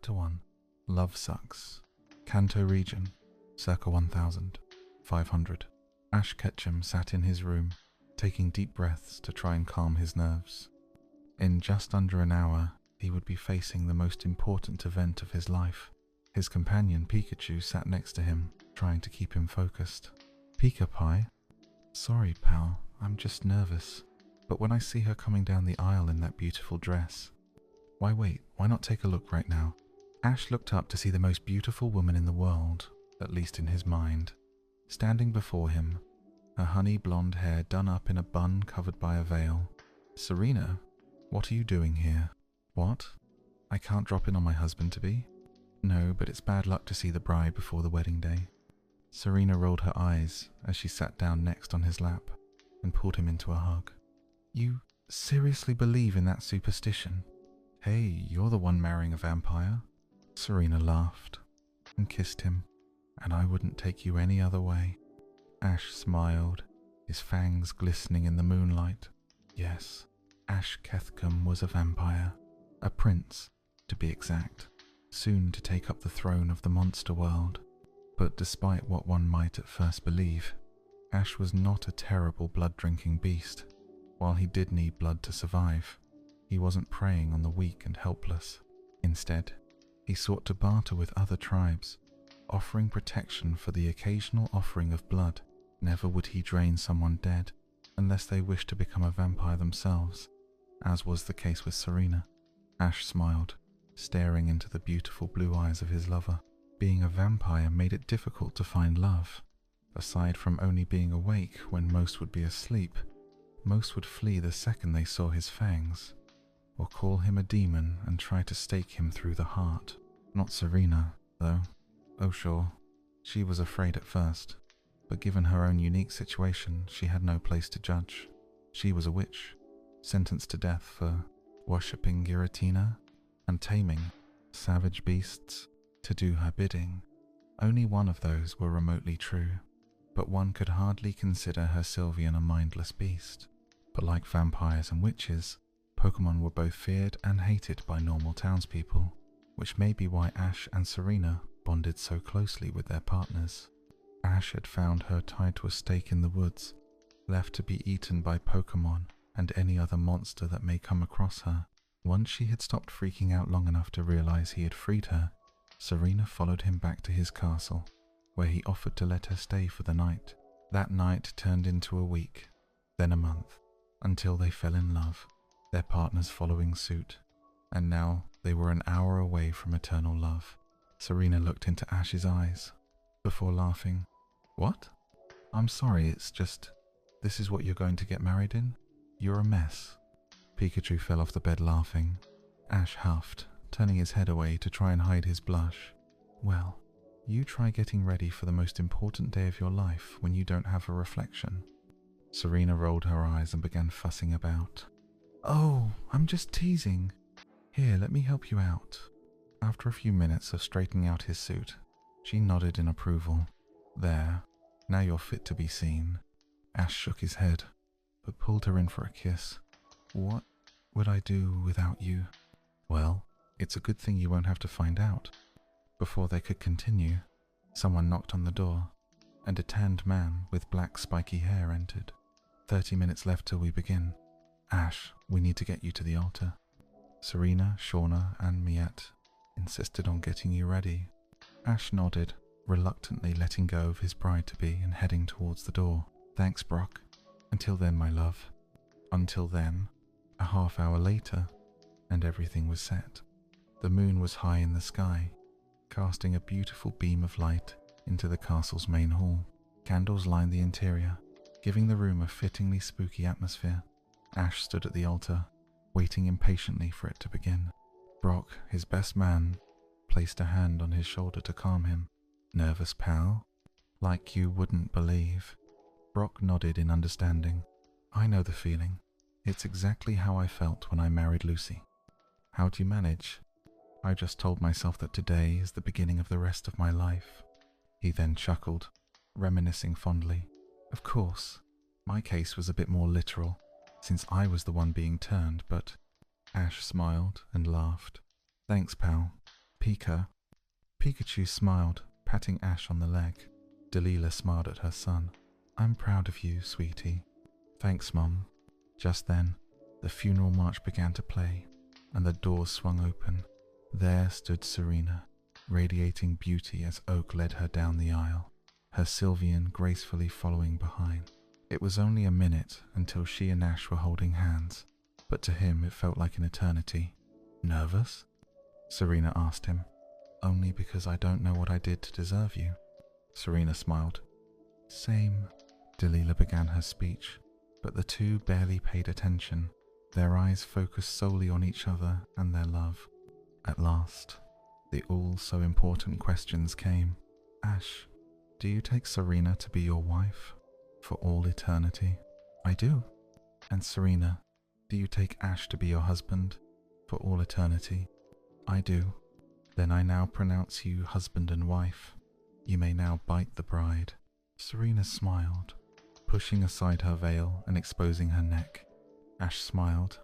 Chapter 1. Love Sucks. Kanto region, circa 1500. Ash Ketchum sat in his room, taking deep breaths to try and calm his nerves. In just under an hour, he would be facing the most important event of his life. His companion Pikachu sat next to him, trying to keep him focused. Pika Pie? Sorry, pal, I'm just nervous. But when I see her coming down the aisle in that beautiful dress... Why wait, why not take a look right now? Ash looked up to see the most beautiful woman in the world, at least in his mind. Standing before him, her honey blonde hair done up in a bun covered by a veil. Serena, what are you doing here? What? I can't drop in on my husband-to-be? No, but it's bad luck to see the bride before the wedding day. Serena rolled her eyes as she sat down next on his lap and pulled him into a hug. You seriously believe in that superstition? Hey, you're the one marrying a vampire? Serena laughed and kissed him, and I wouldn't take you any other way. Ash smiled, his fangs glistening in the moonlight. Yes, Ash Kethcom was a vampire, a prince, to be exact, soon to take up the throne of the monster world. But despite what one might at first believe, Ash was not a terrible blood-drinking beast. While he did need blood to survive, he wasn't preying on the weak and helpless. Instead, he sought to barter with other tribes, offering protection for the occasional offering of blood. Never would he drain someone dead, unless they wished to become a vampire themselves, as was the case with Serena. Ash smiled, staring into the beautiful blue eyes of his lover. Being a vampire made it difficult to find love. Aside from only being awake when most would be asleep, most would flee the second they saw his fangs, or call him a demon and try to stake him through the heart. Not Serena, though. Oh sure, she was afraid at first, but given her own unique situation, she had no place to judge. She was a witch, sentenced to death for worshipping Giratina and taming savage beasts to do her bidding. Only one of those were remotely true, but one could hardly consider her Sylvian a mindless beast. But like vampires and witches, Pokémon were both feared and hated by normal townspeople, which may be why Ash and Serena bonded so closely with their partners. Ash had found her tied to a stake in the woods, left to be eaten by Pokémon and any other monster that may come across her. Once she had stopped freaking out long enough to realize he had freed her, Serena followed him back to his castle, where he offered to let her stay for the night. That night turned into a week, then a month, until they fell in love, their partners following suit, and now they were an hour away from eternal love. Serena looked into Ash's eyes, before laughing. What? I'm sorry, it's just, this is what you're going to get married in? You're a mess. Pikachu fell off the bed laughing. Ash huffed, turning his head away to try and hide his blush. Well, you try getting ready for the most important day of your life when you don't have a reflection. Serena rolled her eyes and began fussing about. Oh, I'm just teasing. Here, let me help you out. After a few minutes of straightening out his suit, she nodded in approval. There, now you're fit to be seen. Ash shook his head, but pulled her in for a kiss. What would I do without you? Well, it's a good thing you won't have to find out. Before they could continue, someone knocked on the door, and a tanned man with black spiky hair entered. 30 minutes left till we begin. Ash, we need to get you to the altar. Serena, Shauna, and Miette insisted on getting you ready. Ash nodded, reluctantly letting go of his bride-to-be and heading towards the door. Thanks, Brock. Until then, my love. Until then, a half hour later, and everything was set. The moon was high in the sky, casting a beautiful beam of light into the castle's main hall. Candles lined the interior, giving the room a fittingly spooky atmosphere. Ash stood at the altar, waiting impatiently for it to begin. Brock, his best man, placed a hand on his shoulder to calm him. Nervous, pal? Like you wouldn't believe. Brock nodded in understanding. I know the feeling. It's exactly how I felt when I married Lucy. How do you manage? I just told myself that today is the beginning of the rest of my life. He then chuckled, reminiscing fondly. Of course, my case was a bit more literal, since I was the one being turned, but Ash smiled and laughed. Thanks, pal. Pika. Pikachu smiled, patting Ash on the leg. Delilah smiled at her son. I'm proud of you, sweetie. Thanks, Mom. Just then, the funeral march began to play, and the doors swung open. There stood Serena, radiating beauty as Oak led her down the aisle, her Sylvian gracefully following behind. It was only a minute until she and Ash were holding hands, but to him it felt like an eternity. Nervous? Serena asked him. Only because I don't know what I did to deserve you. Serena smiled. Same. Delilah began her speech, but the two barely paid attention, their eyes focused solely on each other and their love. At last, the all-so-important questions came. Ash, do you take Serena to be your wife for all eternity? I do. And Serena, do you take Ash to be your husband for all eternity? I do. Then I now pronounce you husband and wife. You may now bite the bride. Serena smiled, pushing aside her veil and exposing her neck. Ash smiled,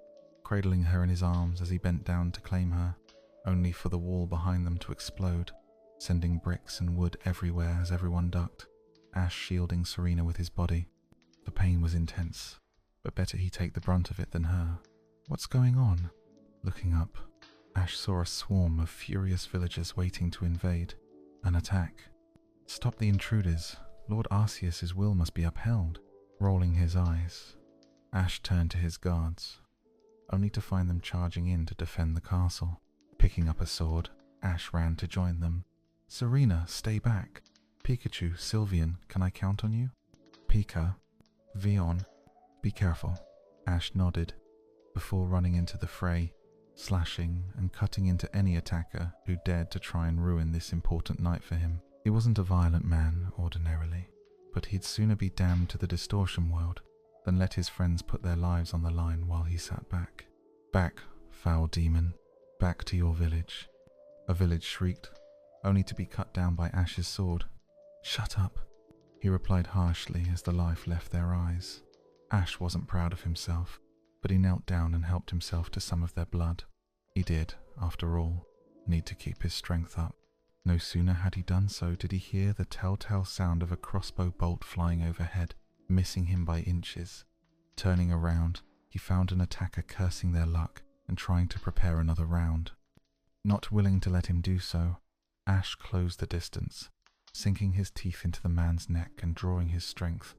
cradling her in his arms as he bent down to claim her, only for the wall behind them to explode, sending bricks and wood everywhere as everyone ducked, Ash shielding Serena with his body. The pain was intense, but better he take the brunt of it than her. What's going on? Looking up, Ash saw a swarm of furious villagers waiting to invade. An attack. Stop the intruders. Lord Arceus's will must be upheld. Rolling his eyes, Ash turned to his guards, only to find them charging in to defend the castle. Picking up a sword, Ash ran to join them. Serena, stay back. Pikachu, Sylvian, can I count on you? Pika, Vion, be careful. Ash nodded, before running into the fray, slashing and cutting into any attacker who dared to try and ruin this important night for him. He wasn't a violent man, ordinarily, but he'd sooner be damned to the distortion world than let his friends put their lives on the line while he sat back. Back, foul demon, back to your village. A village shrieked, only to be cut down by Ash's sword. Shut up, he replied harshly as the life left their eyes. Ash wasn't proud of himself, but he knelt down and helped himself to some of their blood. He did, after all, need to keep his strength up. No sooner had he done so did he hear the telltale sound of a crossbow bolt flying overhead, missing him by inches. Turning around, he found an attacker cursing their luck and trying to prepare another round. Not willing to let him do so, Ash closed the distance, sinking his teeth into the man's neck and drawing his strength,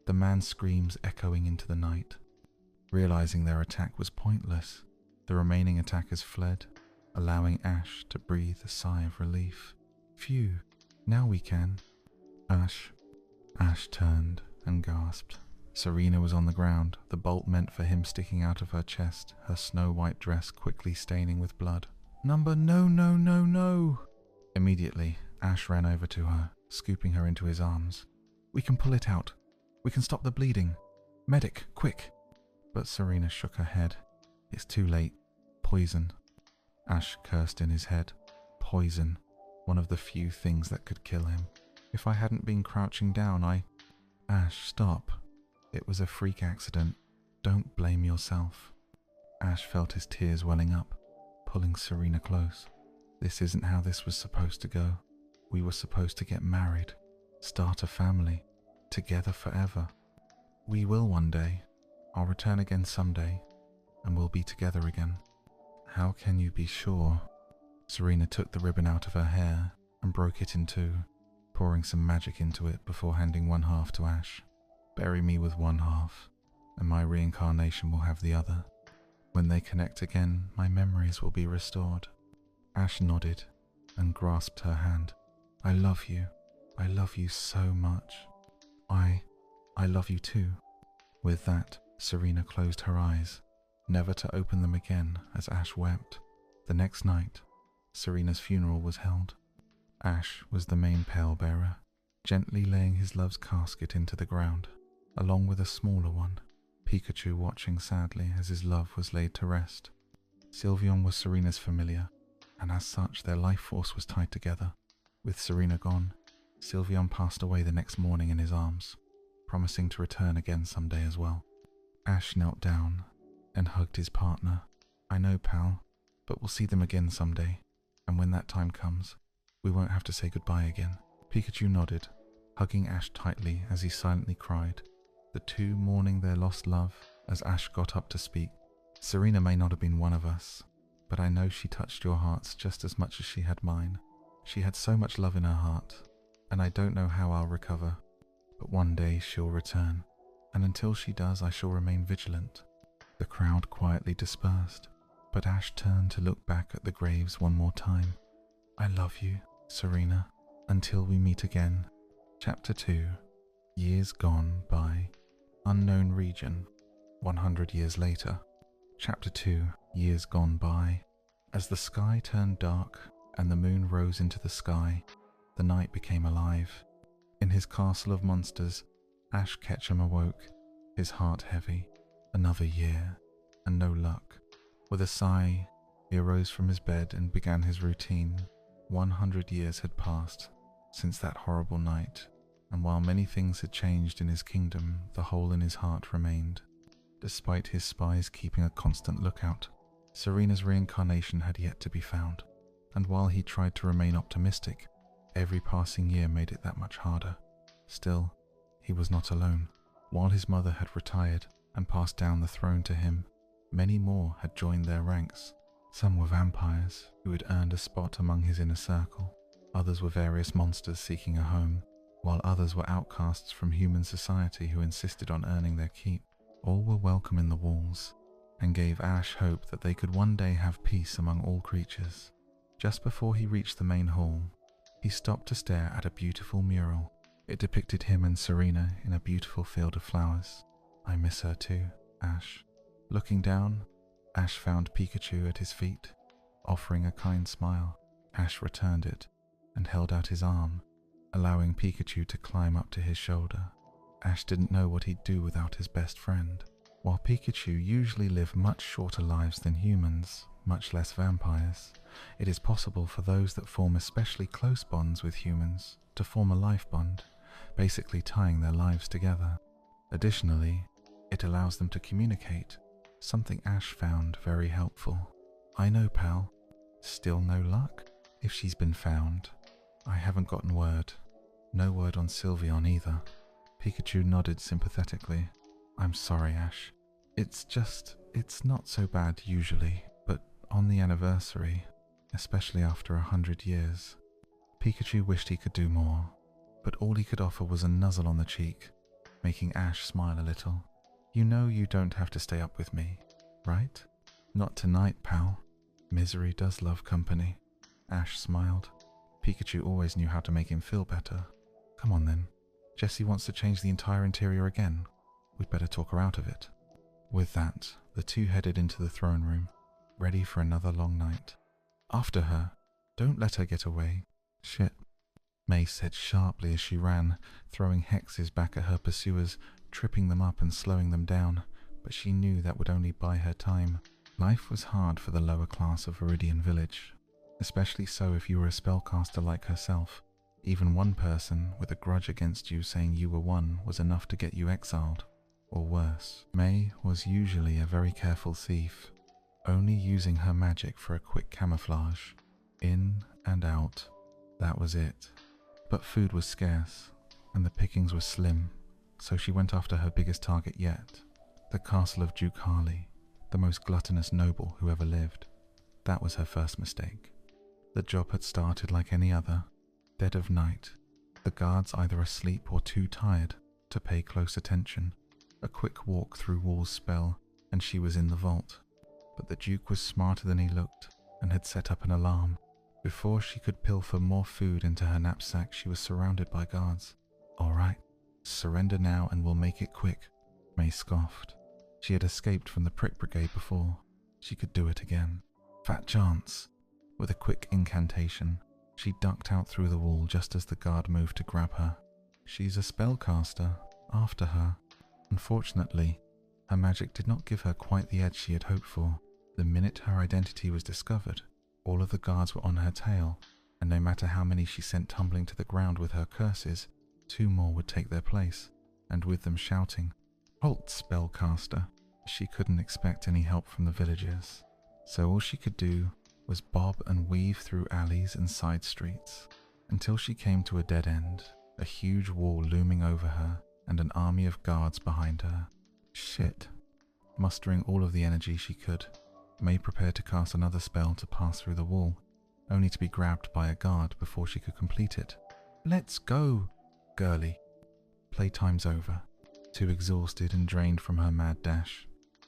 the man's screams echoing into the night. Realizing their attack was pointless, the remaining attackers fled, allowing Ash to breathe a sigh of relief. Phew, now we can. Ash turned and gasped. Serena was on the ground, the bolt meant for him sticking out of her chest, her snow-white dress quickly staining with blood. Number, no, no, no, no! Immediately, Ash ran over to her, scooping her into his arms. We can pull it out. We can stop the bleeding. Medic, quick! But Serena shook her head. It's too late. Poison. Ash cursed in his head. Poison. One of the few things that could kill him. If I hadn't been crouching down, Ash, stop. It was a freak accident. Don't blame yourself. Ash felt his tears welling up, pulling Serena close. This isn't how this was supposed to go. We were supposed to get married, start a family, together forever. We will one day. I'll return again someday, and we'll be together again. How can you be sure? Serena took the ribbon out of her hair and broke it in two, pouring some magic into it before handing one half to Ash. Bury me with one half, and my reincarnation will have the other. When they connect again, my memories will be restored. Ash nodded and grasped her hand. I love you. I love you so much. I love you too. With that, Serena closed her eyes, never to open them again as Ash wept. The next night, Serena's funeral was held. Ash was the main palebearer, gently laying his love's casket into the ground, along with a smaller one, Pikachu watching sadly as his love was laid to rest. Sylvian was Serena's familiar, and as such their life force was tied together. With Serena gone, Sylvian passed away the next morning in his arms, promising to return again someday as well. Ash knelt down and hugged his partner. I know, pal, but we'll see them again someday. and when that time comes, we won't have to say goodbye again." Pikachu nodded, hugging Ash tightly as he silently cried, the two mourning their lost love as Ash got up to speak. "Serena may not have been one of us, but I know she touched your hearts just as much as she had mine. She had so much love in her heart, and I don't know how I'll recover, but one day she'll return, and until she does I shall remain vigilant." The crowd quietly dispersed, but Ash turned to look back at the graves one more time. "I love you, Serena, until we meet again." Chapter 2. Years Gone By. Unknown Region. 100 years later. Chapter 2. Years Gone By. As the sky turned dark and the moon rose into the sky, the night became alive. In his castle of monsters, Ash Ketchum awoke, his heart heavy. Another year, and no luck. With a sigh, he arose from his bed and began his routine. 100 years had passed since that horrible night, and while many things had changed in his kingdom, the hole in his heart remained. Despite his spies keeping a constant lookout, Serena's reincarnation had yet to be found, and while he tried to remain optimistic, every passing year made it that much harder. Still, he was not alone. While his mother had retired and passed down the throne to him, many more had joined their ranks. Some were vampires who had earned a spot among his inner circle. Others were various monsters seeking a home, while others were outcasts from human society who insisted on earning their keep. All were welcome in the walls, and gave Ash hope that they could one day have peace among all creatures. Just before he reached the main hall, he stopped to stare at a beautiful mural. It depicted him and Serena in a beautiful field of flowers. "I miss her too, Ash." Looking down, Ash found Pikachu at his feet, offering a kind smile. Ash returned it and held out his arm, allowing Pikachu to climb up to his shoulder. Ash didn't know what he'd do without his best friend. While Pikachu usually live much shorter lives than humans, much less vampires, it is possible for those that form especially close bonds with humans to form a life bond, basically tying their lives together. Additionally, it allows them to communicate, something Ash found very helpful. "I know, pal. Still no luck?" "If she's been found, I haven't gotten word. No word on Sylveon either." Pikachu nodded sympathetically. "I'm sorry, Ash. It's not so bad usually, but on the anniversary, especially after 100 years. Pikachu wished he could do more, but all he could offer was a nuzzle on the cheek, making Ash smile a little. "You know you don't have to stay up with me, right?" "Not tonight, pal. Misery does love company." Ash smiled. Pikachu always knew how to make him feel better. "Come on then. Jessie wants to change the entire interior again. We'd better talk her out of it." With that, the two headed into the throne room, ready for another long night. "After her. Don't let her get away." "Shit," May said sharply as she ran, throwing hexes back at her pursuers, tripping them up and slowing them down, but she knew that would only buy her time. Life was hard for the lower class of Viridian Village, especially so if you were a spellcaster like herself. Even one person with a grudge against you saying you were one was enough to get you exiled, or worse. May was usually a very careful thief, only using her magic for a quick camouflage. In and out, that was it. But food was scarce, and the pickings were slim, so she went after her biggest target yet, the castle of Duke Harley, the most gluttonous noble who ever lived. That was her first mistake. The job had started like any other, dead of night, the guards either asleep or too tired to pay close attention. A quick walk through walls spell, and she was in the vault. But the Duke was smarter than he looked, and had set up an alarm. Before she could pilfer more food into her knapsack, she was surrounded by guards. "All right, surrender now and we'll make it quick," May scoffed. She had escaped from the Prick Brigade before. She could do it again. Fat chance. With a quick incantation, she ducked out through the wall just as the guard moved to grab her. She's a spellcaster. After her. Unfortunately, her magic did not give her quite the edge she had hoped for. The minute her identity was discovered, all of the guards were on her tail, and no matter how many she sent tumbling to the ground with her curses, 2 more would take their place, and with them shouting, "Halt, spellcaster!" She couldn't expect any help from the villagers, so all she could do was bob and weave through alleys and side streets, until she came to a dead end, a huge wall looming over her and an army of guards behind her. Shit. Mustering all of the energy she could, May prepared to cast another spell to pass through the wall, only to be grabbed by a guard before she could complete it. Let's go, girlie. Playtime's over. Too exhausted and drained from her mad dash,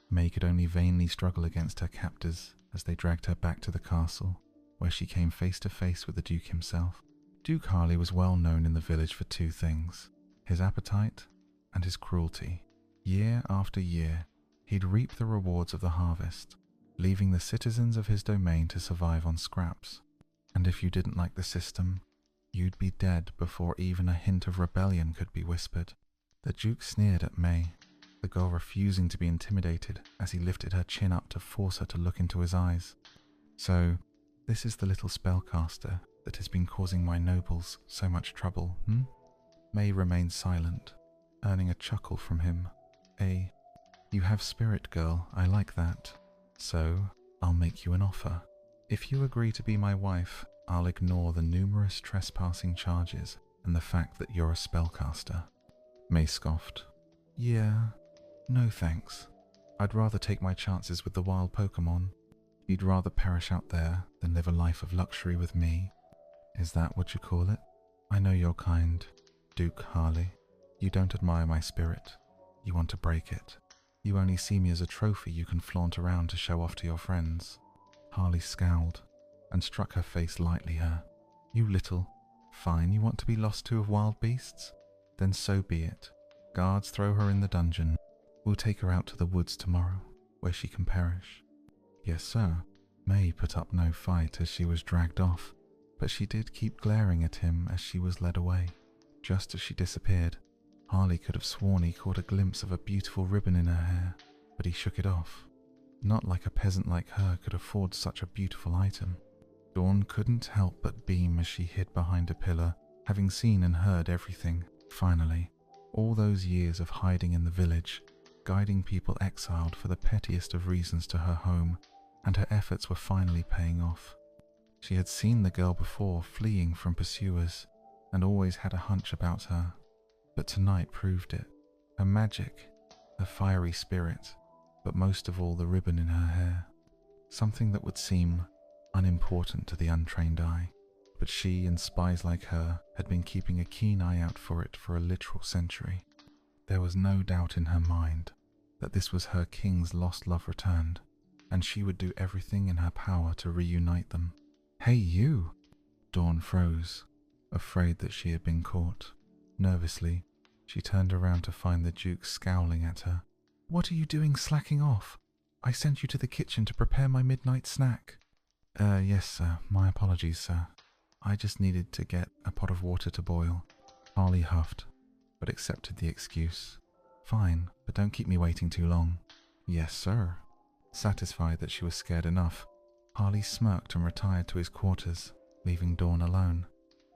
May could only vainly struggle against her captors as they dragged her back to the castle, where she came face to face with the Duke himself. Duke Harley was well known in the village for two things: his appetite and his cruelty. Year after year, he'd reap the rewards of the harvest, leaving the citizens of his domain to survive on scraps. And if you didn't like the system, you'd be dead before even a hint of rebellion could be whispered. The Duke sneered at May, the girl refusing to be intimidated as he lifted her chin up to force her to look into his eyes. So, this is the little spellcaster that has been causing my nobles so much trouble, hmm? May remained silent, earning a chuckle from him. You have spirit, girl, I like that. So, I'll make you an offer. If you agree to be my wife, I'll ignore the numerous trespassing charges and the fact that you're a spellcaster. May scoffed. Yeah, no thanks. I'd rather take my chances with the wild Pokémon. You'd rather perish out there than live a life of luxury with me. Is that what you call it? I know you're kind, Duke Harley. You don't admire my spirit. You want to break it. You only see me as a trophy you can flaunt around to show off to your friends. Harley scowled and struck her face lightly her. You little. Fine, you want to be lost to of wild beasts? Then so be it. Guards throw her in the dungeon. We'll take her out to the woods tomorrow, where she can perish. Yes, sir. May put up no fight as she was dragged off, but she did keep glaring at him as she was led away. Just as she disappeared, Harley could have sworn he caught a glimpse of a beautiful ribbon in her hair, but he shook it off. Not like a peasant like her could afford such a beautiful item. Dawn couldn't help but beam as she hid behind a pillar, having seen and heard everything. Finally, all those years of hiding in the village, guiding people exiled for the pettiest of reasons to her home, and her efforts were finally paying off. She had seen the girl before fleeing from pursuers, and always had a hunch about her. But tonight proved it. Her magic, her fiery spirit, but most of all the ribbon in her hair. Something that would seem unimportant to the untrained eye, but she and spies like her had been keeping a keen eye out for it for a literal century. There was no doubt in her mind that this was her king's lost love returned, and she would do everything in her power to reunite them. Hey you! Dawn froze, afraid that she had been caught. Nervously, she turned around to find the Duke scowling at her. What are you doing slacking off? I sent you to the kitchen to prepare my midnight snack. Yes, sir. My apologies, sir. I just needed to get a pot of water to boil. Harley huffed, but accepted the excuse. Fine, but don't keep me waiting too long. Yes, sir. Satisfied that she was scared enough, Harley smirked and retired to his quarters, leaving Dawn alone.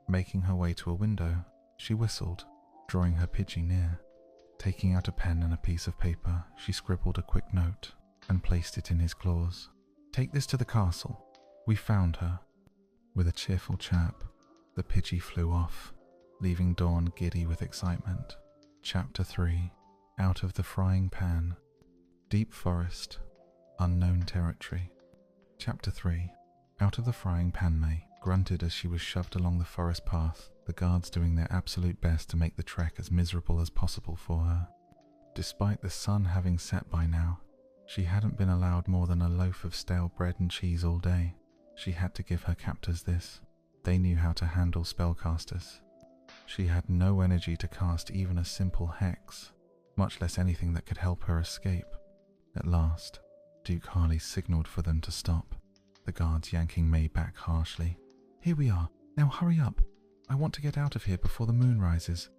Making her way to a window, she whistled, drawing her Pidgey near. Taking out a pen and a piece of paper, she scribbled a quick note and placed it in his claws. Take this to the castle. We found her. With a cheerful chirp, the Pidgey flew off, leaving Dawn giddy with excitement. Chapter 3. Out of the Frying Pan. Deep Forest. Unknown Territory. Chapter 3. Out of the Frying Pan. May grunted as she was shoved along the forest path, the guards doing their absolute best to make the trek as miserable as possible for her. Despite the sun having set by now, she hadn't been allowed more than a loaf of stale bread and cheese all day. She had to give her captors this. They knew how to handle spellcasters. She had no energy to cast even a simple hex, much less anything that could help her escape. At last, Duke Harley signaled for them to stop, the guards yanking May back harshly. Here we are. Now hurry up. I want to get out of here before the moon rises.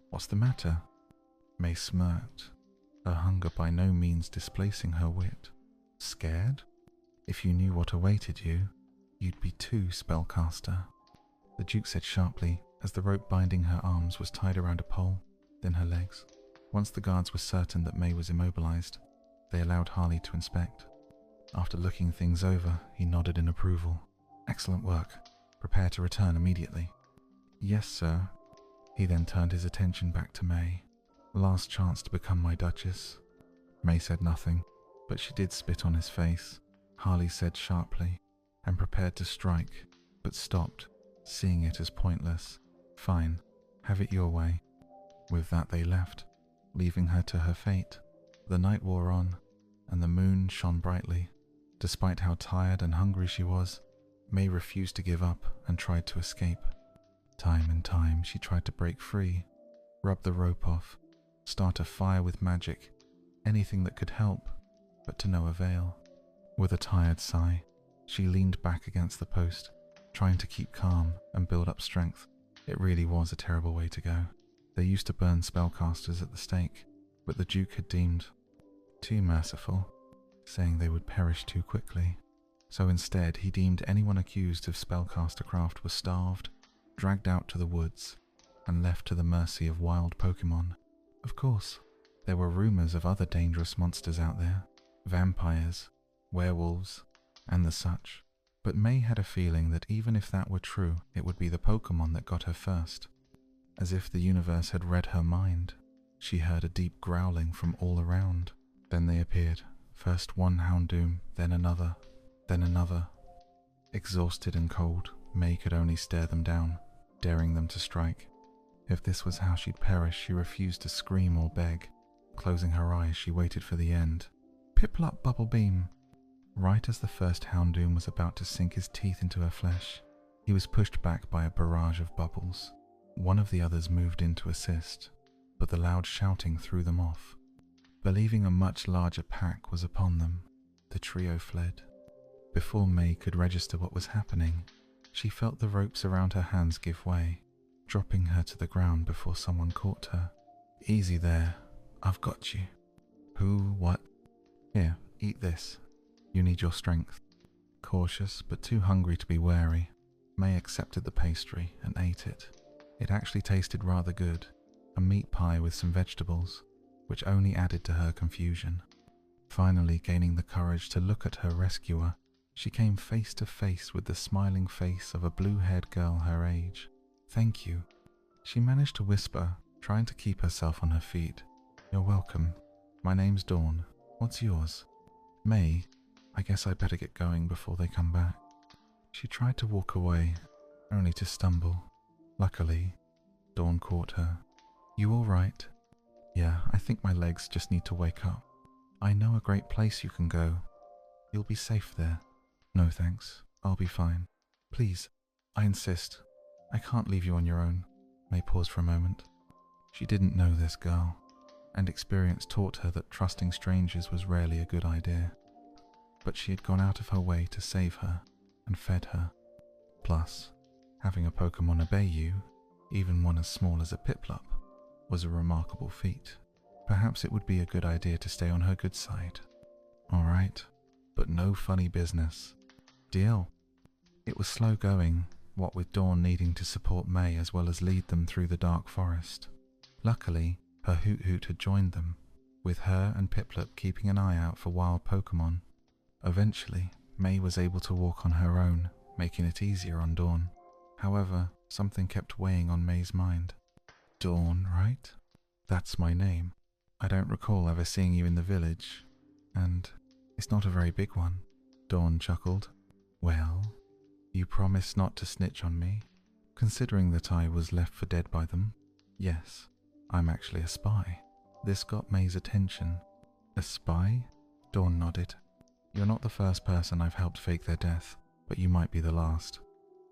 What's the matter? May smirked, her hunger by no means displacing her wit. Scared? If you knew what awaited you, you'd be too, spellcaster. The Duke said sharply as the rope binding her arms was tied around a pole, then her legs. Once the guards were certain that May was immobilized, they allowed Harley to inspect. After looking things over, he nodded in approval. Excellent work. Prepare to return immediately. Yes, sir. He then turned his attention back to May. Last chance to become my Duchess. May said nothing, but she did spit on his face. Harley said sharply, and prepared to strike, but stopped, seeing it as pointless. Fine, have it your way. With that they left, leaving her to her fate. The night wore on, and the moon shone brightly. Despite how tired and hungry she was, May refused to give up and tried to escape. Time and time she tried to break free, rub the rope off, start a fire with magic, anything that could help, but to no avail. With a tired sigh, she leaned back against the post, trying to keep calm and build up strength. It really was a terrible way to go. They used to burn spellcasters at the stake, but the Duke had deemed too merciful, saying they would perish too quickly. So instead, he deemed anyone accused of spellcastercraft was starved, dragged out to the woods, and left to the mercy of wild Pokémon. Of course, there were rumors of other dangerous monsters out there, vampires, werewolves, and the such. But May had a feeling that even if that were true, it would be the Pokémon that got her first. As if the universe had read her mind, she heard a deep growling from all around. Then they appeared, first one Houndoom, then another, then another. Exhausted and cold, May could only stare them down, daring them to strike. If this was how she'd perish, she refused to scream or beg. Closing her eyes, she waited for the end. Piplup Bubble Beam! Right as the first Houndoom was about to sink his teeth into her flesh, he was pushed back by a barrage of bubbles. One of the others moved in to assist, but the loud shouting threw them off. Believing a much larger pack was upon them, the trio fled. Before May could register what was happening, she felt the ropes around her hands give way, dropping her to the ground before someone caught her. Easy there, I've got you. Who, what? Here, eat this. You need your strength. Cautious, but too hungry to be wary, May accepted the pastry and ate it. It actually tasted rather good, a meat pie with some vegetables, which only added to her confusion. Finally gaining the courage to look at her rescuer, she came face to face with the smiling face of a blue-haired girl her age. Thank you, she managed to whisper, trying to keep herself on her feet. You're welcome. My name's Dawn. What's yours? May. I guess I'd better get going before they come back. She tried to walk away, only to stumble. Luckily, Dawn caught her. You all right? Yeah, I think my legs just need to wake up. I know a great place you can go. You'll be safe there. No thanks, I'll be fine. Please, I insist. I can't leave you on your own. May paused for a moment. She didn't know this girl, and experience taught her that trusting strangers was rarely a good idea. But she had gone out of her way to save her and fed her. Plus, having a Pokémon obey you, even one as small as a Piplup, was a remarkable feat. Perhaps it would be a good idea to stay on her good side. Alright, but no funny business. Deal. It was slow going, what with Dawn needing to support May as well as lead them through the dark forest. Luckily, her Hoot had joined them, with her and Piplup keeping an eye out for wild Pokémon. Eventually, May was able to walk on her own, making it easier on Dawn. However, something kept weighing on May's mind. Dawn, right? That's my name. I don't recall ever seeing you in the village, and it's not a very big one. Dawn chuckled. Well, you promised not to snitch on me, considering that I was left for dead by them. Yes, I'm actually a spy. This got May's attention. A spy? Dawn nodded. You're not the first person I've helped fake their death, but you might be the last.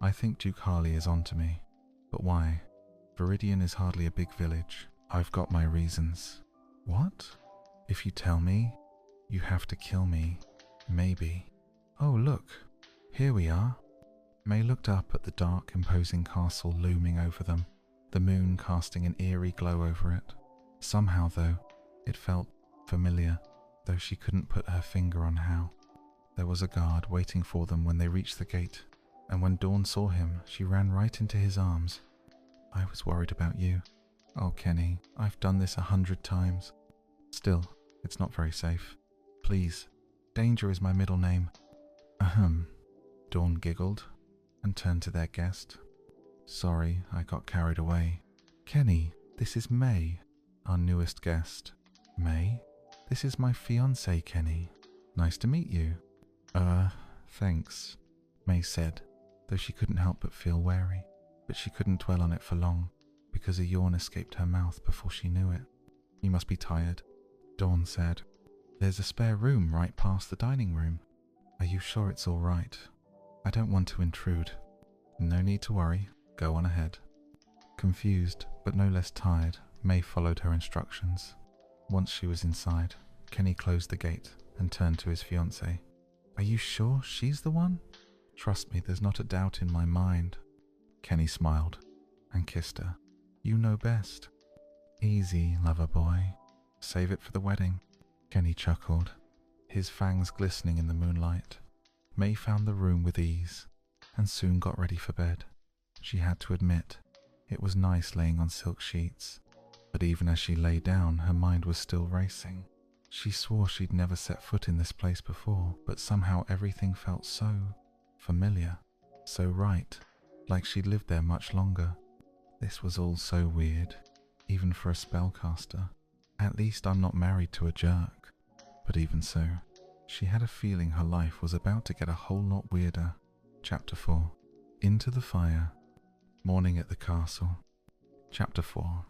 I think Duke Harley is onto me. But why? Viridian is hardly a big village. I've got my reasons. What? If you tell me, you have to kill me. Maybe. Oh, look. Here we are. May looked up at the dark, imposing castle looming over them, the moon casting an eerie glow over it. Somehow, though, it felt familiar, though she couldn't put her finger on how. There was a guard waiting for them when they reached the gate, and when Dawn saw him, she ran right into his arms. I was worried about you. Oh, Kenny, I've done this 100 times. Still, it's not very safe. Please, Danger is my middle name. Ahem. Dawn giggled and turned to their guest. Sorry, I got carried away. Kenny, this is May, our newest guest. May? This is my fiancé, Kenny. Nice to meet you. Thanks, May said, though she couldn't help but feel wary. But she couldn't dwell on it for long, because a yawn escaped her mouth before she knew it. You must be tired, Dawn said. There's a spare room right past the dining room. Are you sure it's all right? I don't want to intrude. No need to worry. Go on ahead. Confused, but no less tired, May followed her instructions. Once she was inside, Kenny closed the gate and turned to his fiancée. Are you sure she's the one? Trust me, there's not a doubt in my mind. Kenny smiled and kissed her. You know best. Easy, lover boy. Save it for the wedding. Kenny chuckled, his fangs glistening in the moonlight. May found the room with ease and soon got ready for bed. She had to admit, it was nice laying on silk sheets, but even as she lay down, her mind was still racing. She swore she'd never set foot in this place before, but somehow everything felt so familiar, so right, like she'd lived there much longer. This was all so weird, even for a spellcaster. At least I'm not married to a jerk. But even so, she had a feeling her life was about to get a whole lot weirder. Chapter 4. Into the Fire. Morning at the Castle. Chapter 4.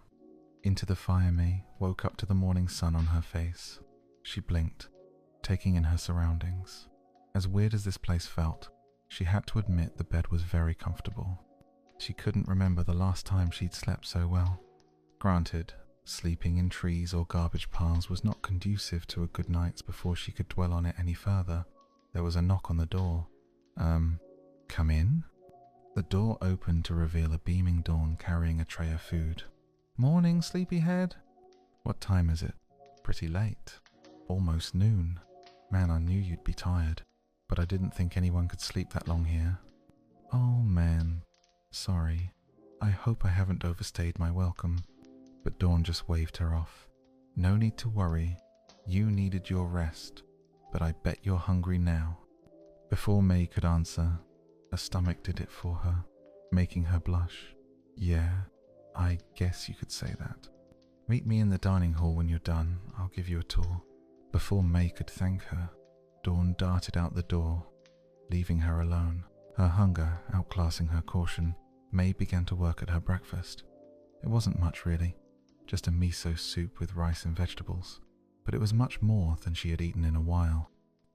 Into the Fire May woke up to the morning sun on her face. She blinked, taking in her surroundings. As weird as this place felt, she had to admit the bed was very comfortable. She couldn't remember the last time she'd slept so well. Granted, sleeping in trees or garbage piles was not conducive to a good night's before she could dwell on it any further. There was a knock on the door. Come in? The door opened to reveal a beaming Dawn carrying a tray of food. Morning, sleepyhead. What time is it? Pretty late. Almost noon. Man, I knew you'd be tired, but I didn't think anyone could sleep that long here. Oh man, sorry. I hope I haven't overstayed my welcome. But Dawn just waved her off. No need to worry. You needed your rest, but I bet you're hungry now. Before May could answer, her stomach did it for her, making her blush. Yeah, I guess you could say that. Meet me in the dining hall when you're done. I'll give you a tour. Before May could thank her, Dawn darted out the door, leaving her alone. Her hunger outclassing her caution, May began to work at her breakfast. It wasn't much really, just a miso soup with rice and vegetables, but it was much more than she had eaten in a while.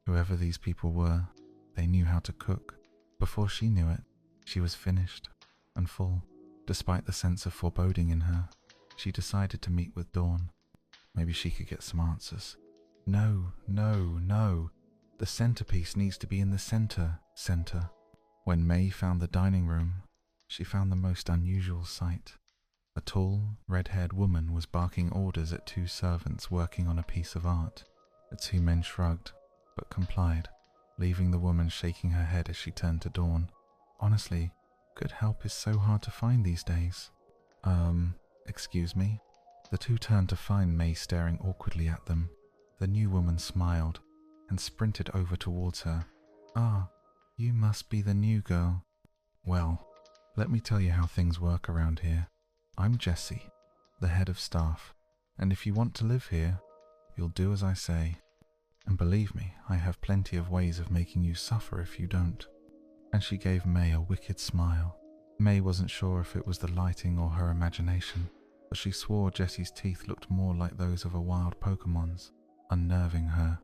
Whoever these people were, they knew how to cook. Before she knew it, she was finished and full. Despite the sense of foreboding in her, she decided to meet with Dawn. Maybe she could get some answers. No. The centerpiece needs to be in the center. When May found the dining room, she found the most unusual sight. A tall, red-haired woman was barking orders at two servants working on a piece of art. The two men shrugged, but complied, leaving the woman shaking her head as she turned to Dawn. Honestly, good help is so hard to find these days. Excuse me? The two turned to find May staring awkwardly at them. The new woman smiled and sprinted over towards her. Ah, you must be the new girl. Well, let me tell you how things work around here. I'm Jessie, the head of staff, and if you want to live here, you'll do as I say. And believe me, I have plenty of ways of making you suffer if you don't. And she gave May a wicked smile. May wasn't sure if it was the lighting or her imagination, but she swore Jessie's teeth looked more like those of a wild Pokémon's, unnerving her.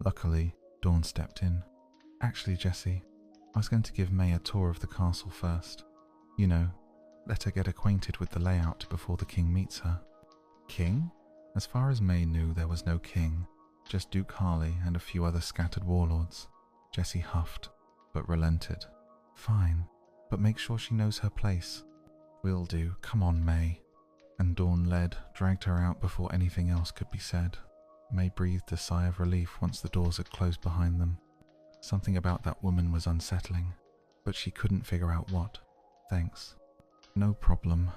Luckily, Dawn stepped in. Actually, Jessie, I was going to give May a tour of the castle first. You know, let her get acquainted with the layout before the king meets her. King? As far as May knew, there was no king, just Duke Harley and a few other scattered warlords. Jessie huffed, but relented. Fine, but make sure she knows her place. Will do, come on, May. And Dawn dragged her out before anything else could be said. May breathed a sigh of relief once the doors had closed behind them. Something about that woman was unsettling, but she couldn't figure out what. Thanks. No problem.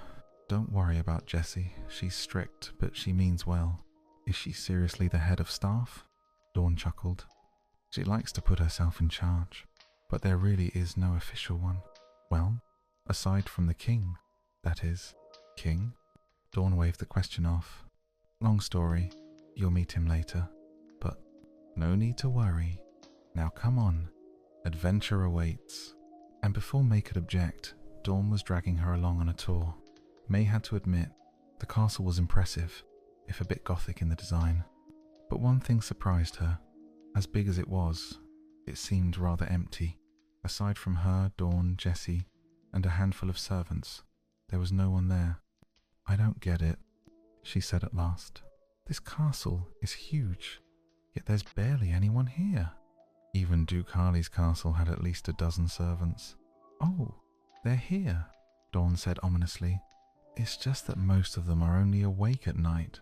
Don't worry about Jessie. She's strict, but she means well. Is she seriously the head of staff? Dawn chuckled. She likes to put herself in charge, but there really is no official one. Well, aside from the king, that is. King? Dawn waved the question off. Long story, you'll meet him later. But no need to worry. Now come on, adventure awaits. And before May could object, Dawn was dragging her along on a tour. May had to admit, the castle was impressive, if a bit Gothic in the design. But one thing surprised her. As big as it was, it seemed rather empty. Aside from her, Dawn, Jessie, and a handful of servants, there was no one there. I don't get it, she said at last. This castle is huge, yet there's barely anyone here. Even Duke Harley's castle had at least a dozen servants. Oh, they're here, Dawn said ominously. It's just that most of them are only awake at night.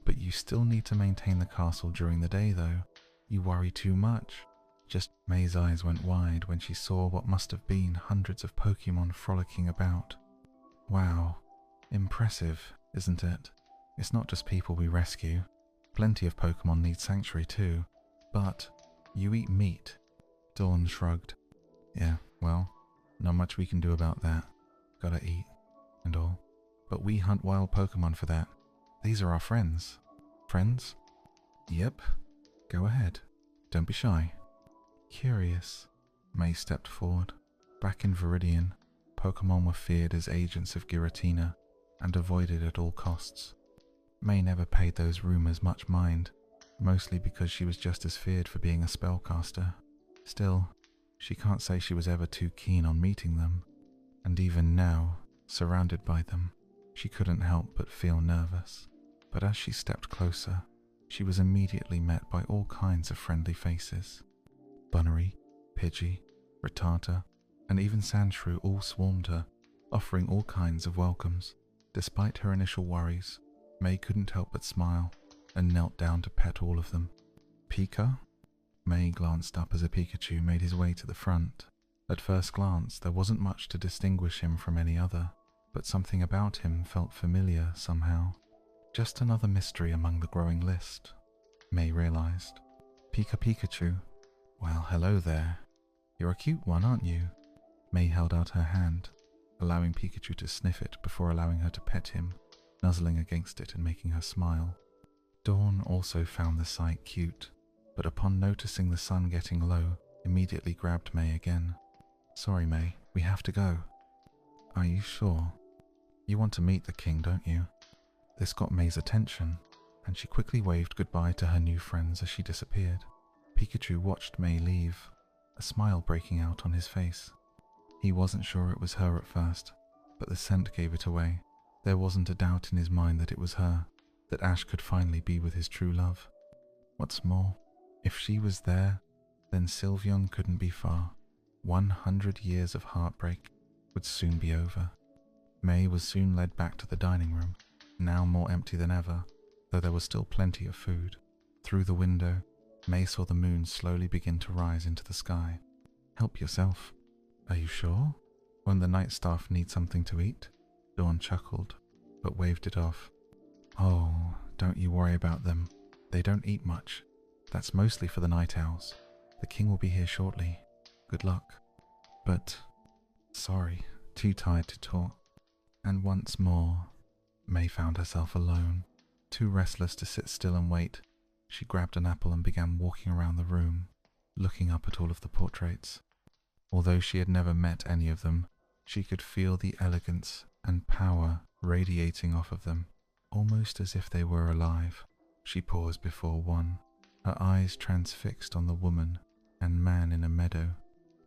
But you still need to maintain the castle during the day, though. You worry too much. Just May's eyes went wide when she saw what must have been hundreds of Pokémon frolicking about. Wow, impressive, isn't it? It's not just people we rescue. Plenty of Pokémon need sanctuary too. But you eat meat. Dawn shrugged. Yeah, well, not much we can do about that. Gotta eat, and all. But we hunt wild Pokémon for that. These are our friends. Friends? Yep. Go ahead. Don't be shy. Curious. May stepped forward. Back in Viridian, Pokémon were feared as agents of Giratina and avoided at all costs. May never paid those rumors much mind, mostly because she was just as feared for being a spellcaster. Still, she can't say she was ever too keen on meeting them, and even now, surrounded by them, she couldn't help but feel nervous. But as she stepped closer, she was immediately met by all kinds of friendly faces. Bunnery, Pidgey, Rattata, and even Sandshrew all swarmed her, offering all kinds of welcomes. Despite her initial worries, May couldn't help but smile and knelt down to pet all of them. Pika? May glanced up as a Pikachu made his way to the front. At first glance, there wasn't much to distinguish him from any other, but something about him felt familiar somehow. Just another mystery among the growing list, May realized. Pikachu. Well, hello there. You're a cute one, aren't you? May held out her hand, allowing Pikachu to sniff it before allowing her to pet him, nuzzling against it and making her smile. Dawn also found the sight cute, but upon noticing the sun getting low, immediately grabbed May again. Sorry, May, we have to go. Are you sure? You want to meet the king, don't you? This got May's attention, and she quickly waved goodbye to her new friends as she disappeared. Pikachu watched May leave, a smile breaking out on his face. He wasn't sure it was her at first, but the scent gave it away. There wasn't a doubt in his mind that it was her, that Ash could finally be with his true love. What's more, if she was there, then Sylveon couldn't be far. 100 years of heartbreak would soon be over. May was soon led back to the dining room, now more empty than ever, though there was still plenty of food. Through the window, May saw the moon slowly begin to rise into the sky. Help yourself. Are you sure? Won't the night staff need something to eat? Dawn chuckled, but waved it off. Oh, don't you worry about them. They don't eat much. That's mostly for the night owls. The king will be here shortly. Good luck. But, sorry, too tired to talk. And once more, May found herself alone. Too restless to sit still and wait, she grabbed an apple and began walking around the room, looking up at all of the portraits. Although she had never met any of them, she could feel the elegance and power radiating off of them, almost as if they were alive. She paused before one, her eyes transfixed on the woman and man in a meadow.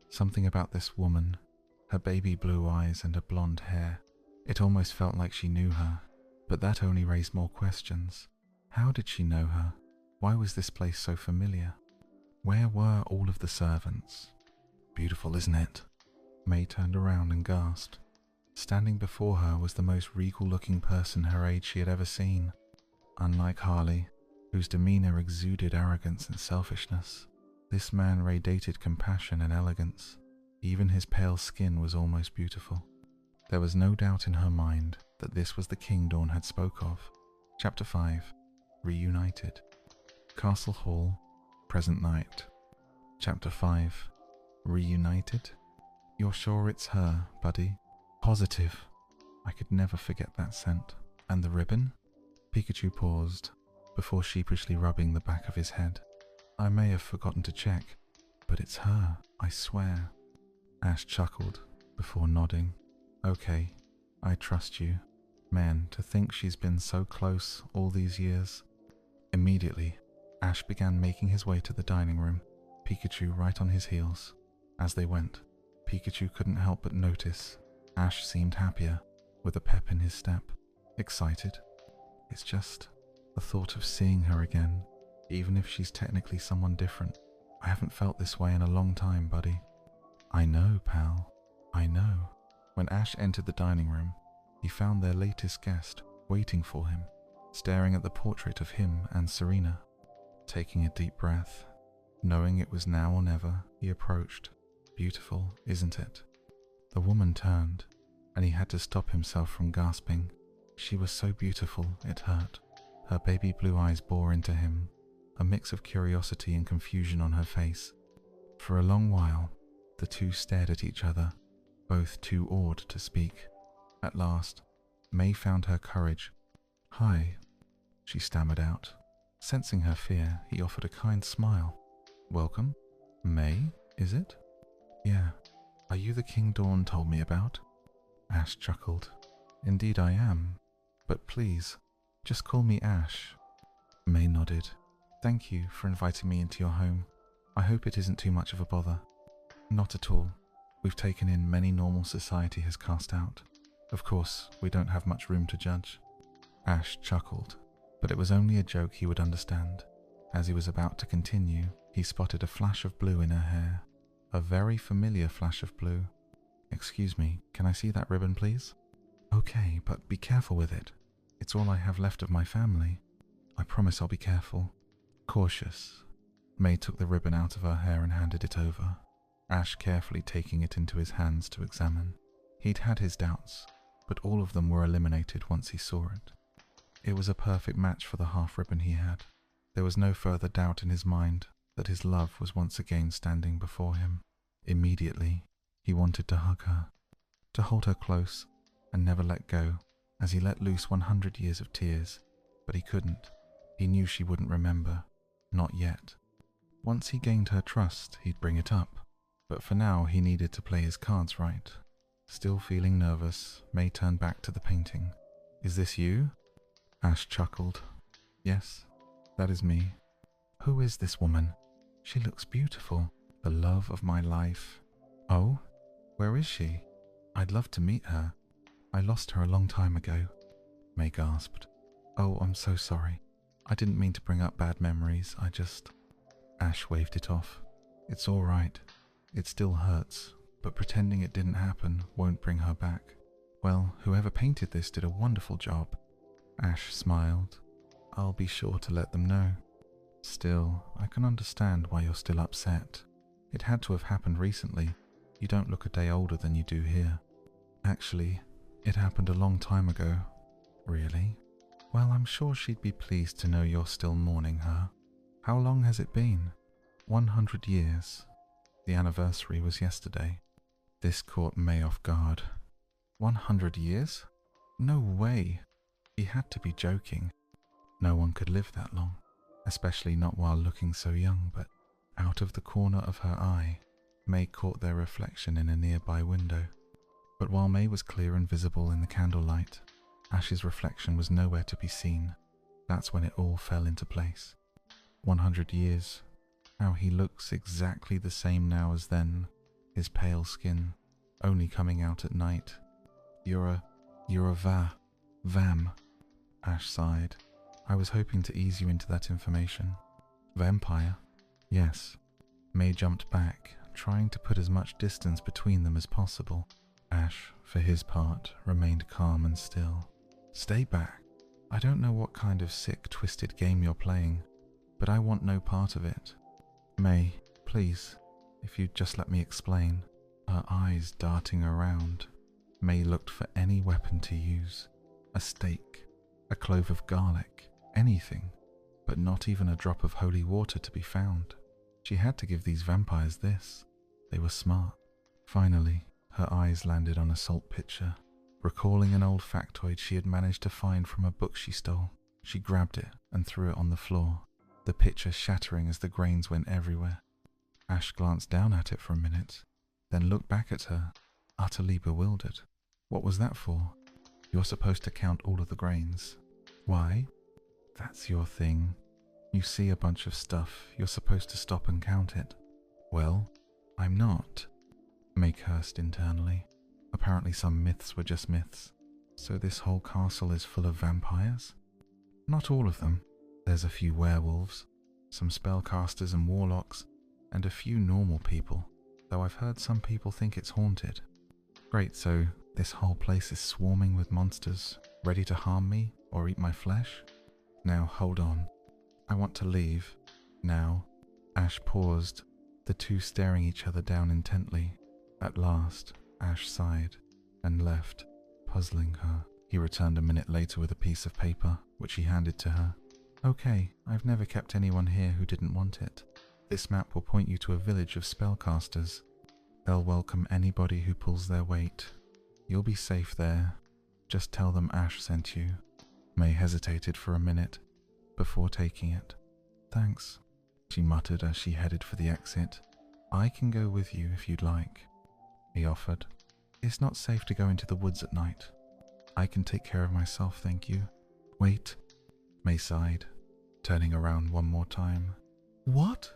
Something about this woman, her baby blue eyes and her blonde hair, it almost felt like she knew her, but that only raised more questions. How did she know her? Why was this place so familiar? Where were all of the servants? Beautiful, isn't it? May turned around and gasped. Standing before her was the most regal-looking person her age she had ever seen. Unlike Harley, whose demeanor exuded arrogance and selfishness, this man radiated compassion and elegance. Even his pale skin was almost beautiful. There was no doubt in her mind that this was the king Dawn had spoke of. Chapter 5. Reunited. Castle Hall, present night. Chapter 5. Reunited? You're sure it's her, buddy? Positive. I could never forget that scent. And the ribbon? Pikachu paused, before sheepishly rubbing the back of his head. I may have forgotten to check, but it's her, I swear. Ash chuckled, before nodding. Okay, I trust you. Man, to think she's been so close all these years. Immediately, Ash began making his way to the dining room, Pikachu right on his heels. As they went, Pikachu couldn't help but notice Ash seemed happier, with a pep in his step. Excited. It's just the thought of seeing her again, even if she's technically someone different. I haven't felt this way in a long time, buddy. I know, pal. I know. When Ash entered the dining room, he found their latest guest waiting for him, staring at the portrait of him and Serena. Taking a deep breath, knowing it was now or never, he approached. Beautiful, isn't it? The woman turned, and he had to stop himself from gasping. She was so beautiful, it hurt. Her baby blue eyes bore into him, a mix of curiosity and confusion on her face. For a long while, the two stared at each other, both too awed to speak. At last, May found her courage. "Hi," she stammered out. Sensing her fear, he offered a kind smile. "Welcome? May, is it?" "Yeah. Are you the King Dawn told me about?" Ash chuckled. "Indeed I am. But please, just call me Ash." May nodded. "Thank you for inviting me into your home. I hope it isn't too much of a bother." "Not at all. We've taken in many normal society has cast out. Of course, we don't have much room to judge." Ash chuckled, but it was only a joke he would understand. As he was about to continue, he spotted a flash of blue in her hair. A very familiar flash of blue. "Excuse me, can I see that ribbon, please?" "Okay, but be careful with it. It's all I have left of my family. I promise I'll be careful." Cautious, May took the ribbon out of her hair and handed it over, Ash carefully taking it into his hands to examine. He'd had his doubts, but all of them were eliminated once he saw it. It was a perfect match for the half ribbon he had. There was no further doubt in his mind that his love was once again standing before him. Immediately, he wanted to hug her, to hold her close and never let go, as he let loose 100 years of tears, but he couldn't. He knew she wouldn't remember. Not yet. Once he gained her trust, he'd bring it up, but for now he needed to play his cards right. Still feeling nervous, May turned back to the painting. "Is this you?" Ash chuckled. "Yes, that is me." "Who is this woman? She looks beautiful. The love of my life." "Oh? Where is she? I'd love to meet her. I lost her a long time ago." May gasped. "Oh, I'm so sorry. I didn't mean to bring up bad memories. Ash waved it off. "It's all right. It still hurts, but pretending it didn't happen won't bring her back. Well, whoever painted this did a wonderful job." Ash smiled. "I'll be sure to let them know. Still, I can understand why you're still upset. It had to have happened recently. You don't look a day older than you do here." "Actually, it happened a long time ago." "Really? Well, I'm sure she'd be pleased to know you're still mourning her. How long has it been?" 100 years. The anniversary was yesterday." This caught May off guard. 100 years? No way. He had to be joking. No one could live that long, especially not while looking so young, but out of the corner of her eye, May caught their reflection in a nearby window. But while May was clear and visible in the candlelight, Ash's reflection was nowhere to be seen. That's when it all fell into place. 100 years. How he looks exactly the same now as then, his pale skin, only coming out at night. You're a Vam. Ash sighed. "I was hoping to ease you into that information." "Vampire?" "Yes." May jumped back, trying to put as much distance between them as possible. Ash, for his part, remained calm and still. "Stay back. I don't know what kind of sick, twisted game you're playing, but I want no part of it. May, please, if you'd just let me explain." Her eyes darting around, May looked for any weapon to use. A stake, a clove of garlic, anything, but not even a drop of holy water to be found. She had to give these vampires this. They were smart. Finally, her eyes landed on a salt pitcher. Recalling an old factoid she had managed to find from a book she stole, she grabbed it and threw it on the floor, the pitcher shattering as the grains went everywhere. Ash glanced down at it for a minute, then looked back at her, utterly bewildered. What was that for? You're supposed to count all of the grains. Why? That's your thing. You see a bunch of stuff, you're supposed to stop and count it. Well, I'm not. May cursed internally. Apparently some myths were just myths. So this whole castle is full of vampires? Not all of them. There's a few werewolves, some spellcasters and warlocks, and a few normal people, though I've heard some people think it's haunted. Great, so this whole place is swarming with monsters, ready to harm me or eat my flesh? Now hold on. I want to leave. Now. Ash paused, the two staring each other down intently. At last, Ash sighed and left, puzzling her. He returned a minute later with a piece of paper, which he handed to her. Okay, I've never kept anyone here who didn't want it. This map will point you to a village of spellcasters. They'll welcome anybody who pulls their weight. You'll be safe there. Just tell them Ash sent you. May hesitated for a minute before taking it. Thanks, she muttered as she headed for the exit. I can go with you if you'd like, he offered. It's not safe to go into the woods at night. I can take care of myself, thank you. Wait, May sighed, turning around one more time. What?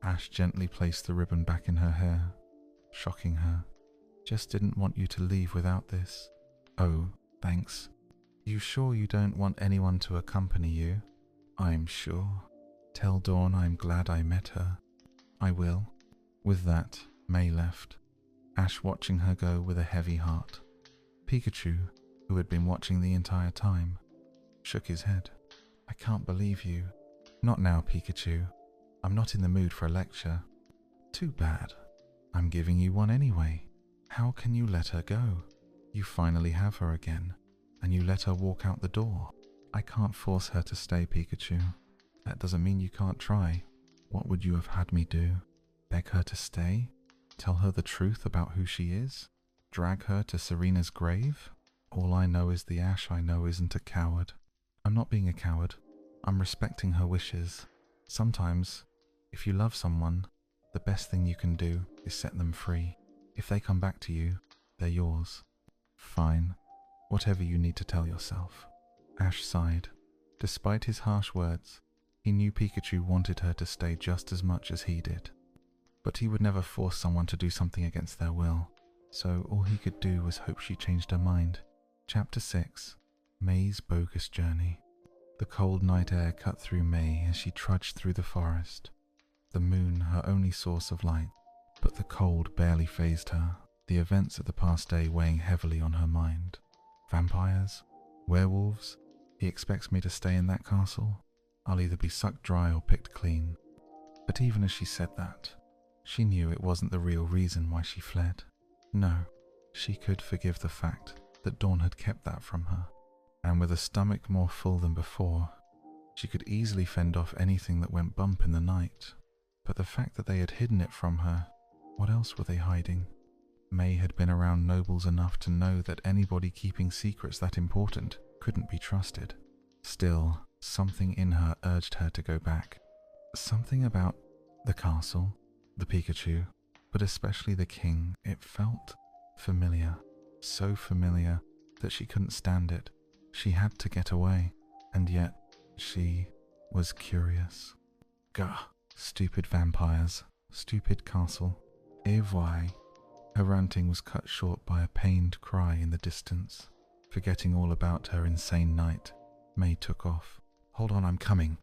Ash gently placed the ribbon back in her hair, shocking her. Just didn't want you to leave without this. Oh, thanks. You sure you don't want anyone to accompany you? I'm sure. Tell Dawn I'm glad I met her. I will. With that, May left, Ash watching her go with a heavy heart. Pikachu, who had been watching the entire time, shook his head. I can't believe you. Not now, Pikachu. I'm not in the mood for a lecture. Too bad. I'm giving you one anyway. How can you let her go? You finally have her again, and you let her walk out the door. I can't force her to stay, Pikachu. That doesn't mean you can't try. What would you have had me do? Beg her to stay? Tell her the truth about who she is? Drag her to Serena's grave? All I know is the Ash I know isn't a coward. I'm not being a coward. I'm respecting her wishes. Sometimes, if you love someone, the best thing you can do is set them free. If they come back to you, they're yours. Fine. Whatever you need to tell yourself. Ash sighed. Despite his harsh words, he knew Pikachu wanted her to stay just as much as he did. But he would never force someone to do something against their will, so all he could do was hope she changed her mind. Chapter 6. May's Bogus Journey. The cold night air cut through May as she trudged through the forest. The moon her only source of light, but the cold barely fazed her, the events of the past day weighing heavily on her mind. Vampires? Werewolves? He expects me to stay in that castle? I'll either be sucked dry or picked clean. But even as she said that, she knew it wasn't the real reason why she fled. No, she could forgive the fact that Dawn had kept that from her, and with a stomach more full than before, she could easily fend off anything that went bump in the night. But the fact that they had hidden it from her, what else were they hiding? May had been around nobles enough to know that anybody keeping secrets that important couldn't be trusted. Still, something in her urged her to go back. Something about the castle, the Pikachu, but especially the king. It felt familiar, so familiar that she couldn't stand it. She had to get away, and yet she was curious. Gah, stupid vampires, stupid castle. Et voix. Her ranting was cut short by a pained cry in the distance. Forgetting all about her insane night, May took off. Hold on, I'm coming.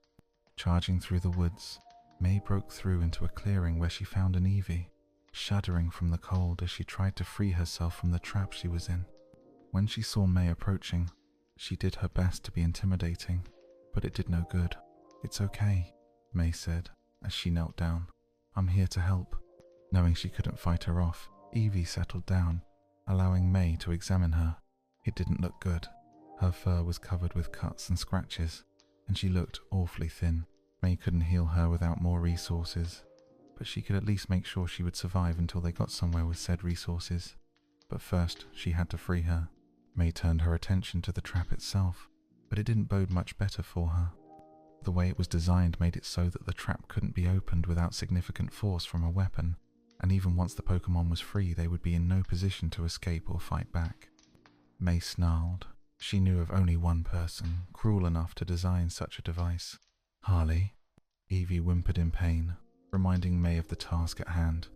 Charging through the woods, May broke through into a clearing where she found an Eevee, shuddering from the cold as she tried to free herself from the trap she was in. When she saw May approaching, she did her best to be intimidating, but it did no good. It's okay, May said as she knelt down. I'm here to help. Knowing she couldn't fight her off, Eevee settled down, allowing May to examine her. It didn't look good. Her fur was covered with cuts and scratches, and she looked awfully thin. May couldn't heal her without more resources. but she could at least make sure she would survive until they got somewhere with said resources. But first, she had to free her. May turned her attention to the trap itself, but it didn't bode much better for her. The way it was designed made it so that the trap couldn't be opened without significant force from a weapon, and even once the Pokémon was free, they would be in no position to escape or fight back. May snarled. She knew of only one person cruel enough to design such a device. Harley. Evie whimpered in pain, reminding May of the task at hand.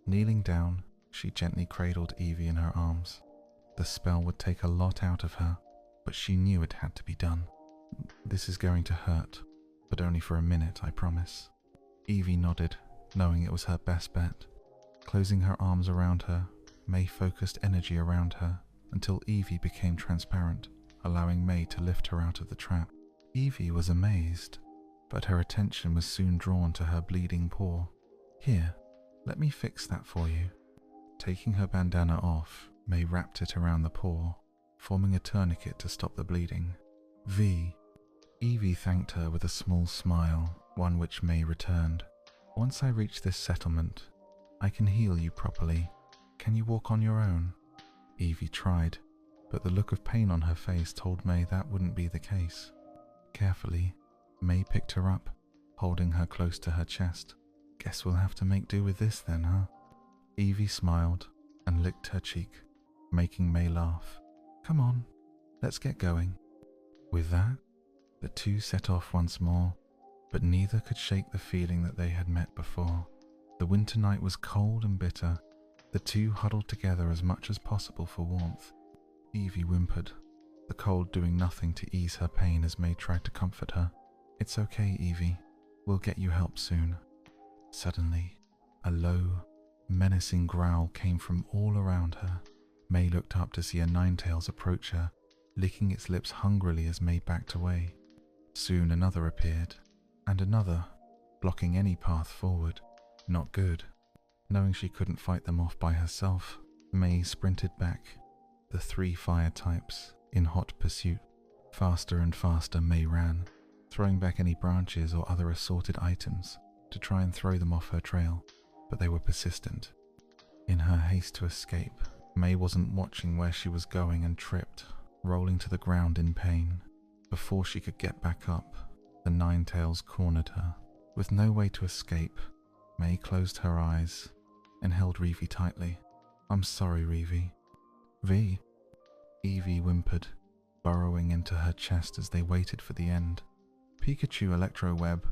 Kneeling down, she gently cradled Evie in her arms. The spell would take a lot out of her, but she knew it had to be done. This is going to hurt, but only for a minute, I promise. Evie nodded, knowing it was her best bet. Closing her arms around her, May focused energy around her until Evie became transparent, allowing May to lift her out of the trap. Evie was amazed, but her attention was soon drawn to her bleeding paw. Here, let me fix that for you. Taking her bandana off, May wrapped it around the paw, forming a tourniquet to stop the bleeding. Evie thanked her with a small smile, one which May returned. Once I reach this settlement, I can heal you properly. Can you walk on your own? Evie tried, but the look of pain on her face told May that wouldn't be the case. Carefully, May picked her up, holding her close to her chest. Guess we'll have to make do with this then, huh? Evie smiled and licked her cheek, making May laugh. Come on, let's get going. With that, the two set off once more, but neither could shake the feeling that they had met before. The winter night was cold and bitter. The two huddled together as much as possible for warmth. Evie whimpered, the cold doing nothing to ease her pain as May tried to comfort her. It's okay, Evie. We'll get you help soon. Suddenly, a low, menacing growl came from all around her. May looked up to see a Ninetales approach her, licking its lips hungrily as May backed away. Soon another appeared, and another, blocking any path forward. Not good. Knowing she couldn't fight them off by herself, May sprinted back, the three fire types, in hot pursuit. Faster and faster May ran, throwing back any branches or other assorted items to try and throw them off her trail, but they were persistent. In her haste to escape, May wasn't watching where she was going and tripped, rolling to the ground in pain. Before she could get back up, the Ninetales cornered her. With no way to escape, May closed her eyes and held Reevie tightly. I'm sorry, Reevie. Evie whimpered, burrowing into her chest as they waited for the end. Pikachu Electro Web.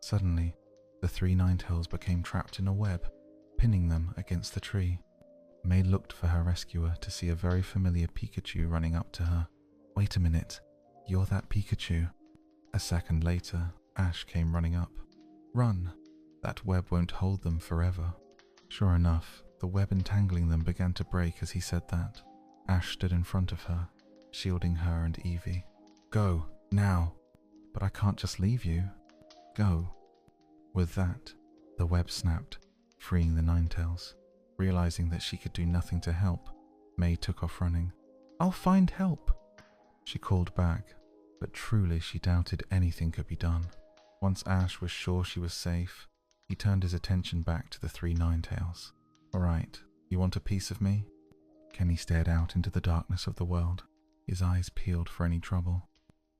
Suddenly, the three Ninetales became trapped in a web, pinning them against the tree. May looked for her rescuer to see a very familiar Pikachu running up to her. Wait a minute, you're that Pikachu. A second later, Ash came running up. Run, that web won't hold them forever. Sure enough, the web entangling them began to break as he said that. Ash stood in front of her, shielding her and Evie. Go, now. But I can't just leave you. Go. With that, the web snapped, freeing the Ninetales. Realizing that she could do nothing to help, May took off running. I'll find help, she called back, but truly she doubted anything could be done. Once Ash was sure she was safe, he turned his attention back to the three Ninetales. Alright, you want a piece of me? Kenny stared out into the darkness of the world, his eyes peeled for any trouble.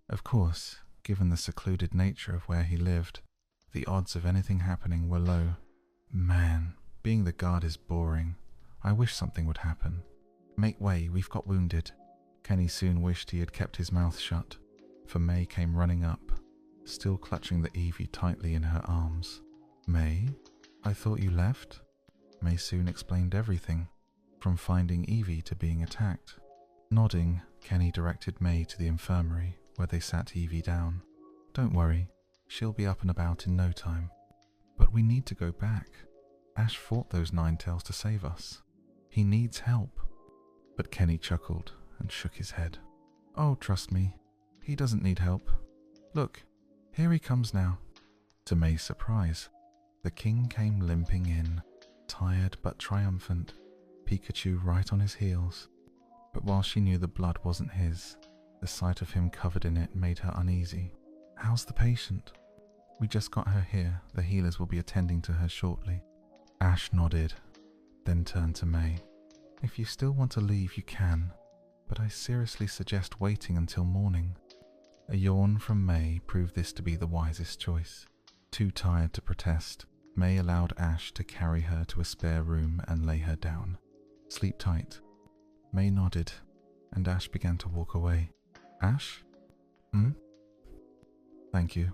Of course, given the secluded nature of where he lived, the odds of anything happening were low. Man, being the guard is boring. I wish something would happen. Make way, we've got wounded. Kenny soon wished he had kept his mouth shut, for May came running up, still clutching the Evie tightly in her arms. May? I thought you left? May soon explained everything, from finding Evie to being attacked. Nodding, Kenny directed May to the infirmary, where they sat Evie down. Don't worry, she'll be up and about in no time. But we need to go back. Ash fought those Ninetales to save us. He needs help. But Kenny chuckled and shook his head. Oh, trust me, he doesn't need help. Look, here he comes now. To May's surprise, the king came limping in, tired but triumphant, Pikachu right on his heels. But while she knew the blood wasn't his, the sight of him covered in it made her uneasy. How's the patient? We just got her here. The healers will be attending to her shortly. Ash nodded, then turned to May. If you still want to leave, you can, but I seriously suggest waiting until morning. A yawn from May proved this to be the wisest choice. Too tired to protest, May allowed Ash to carry her to a spare room and lay her down. Sleep tight. May nodded, and Ash began to walk away. Ash? Thank you.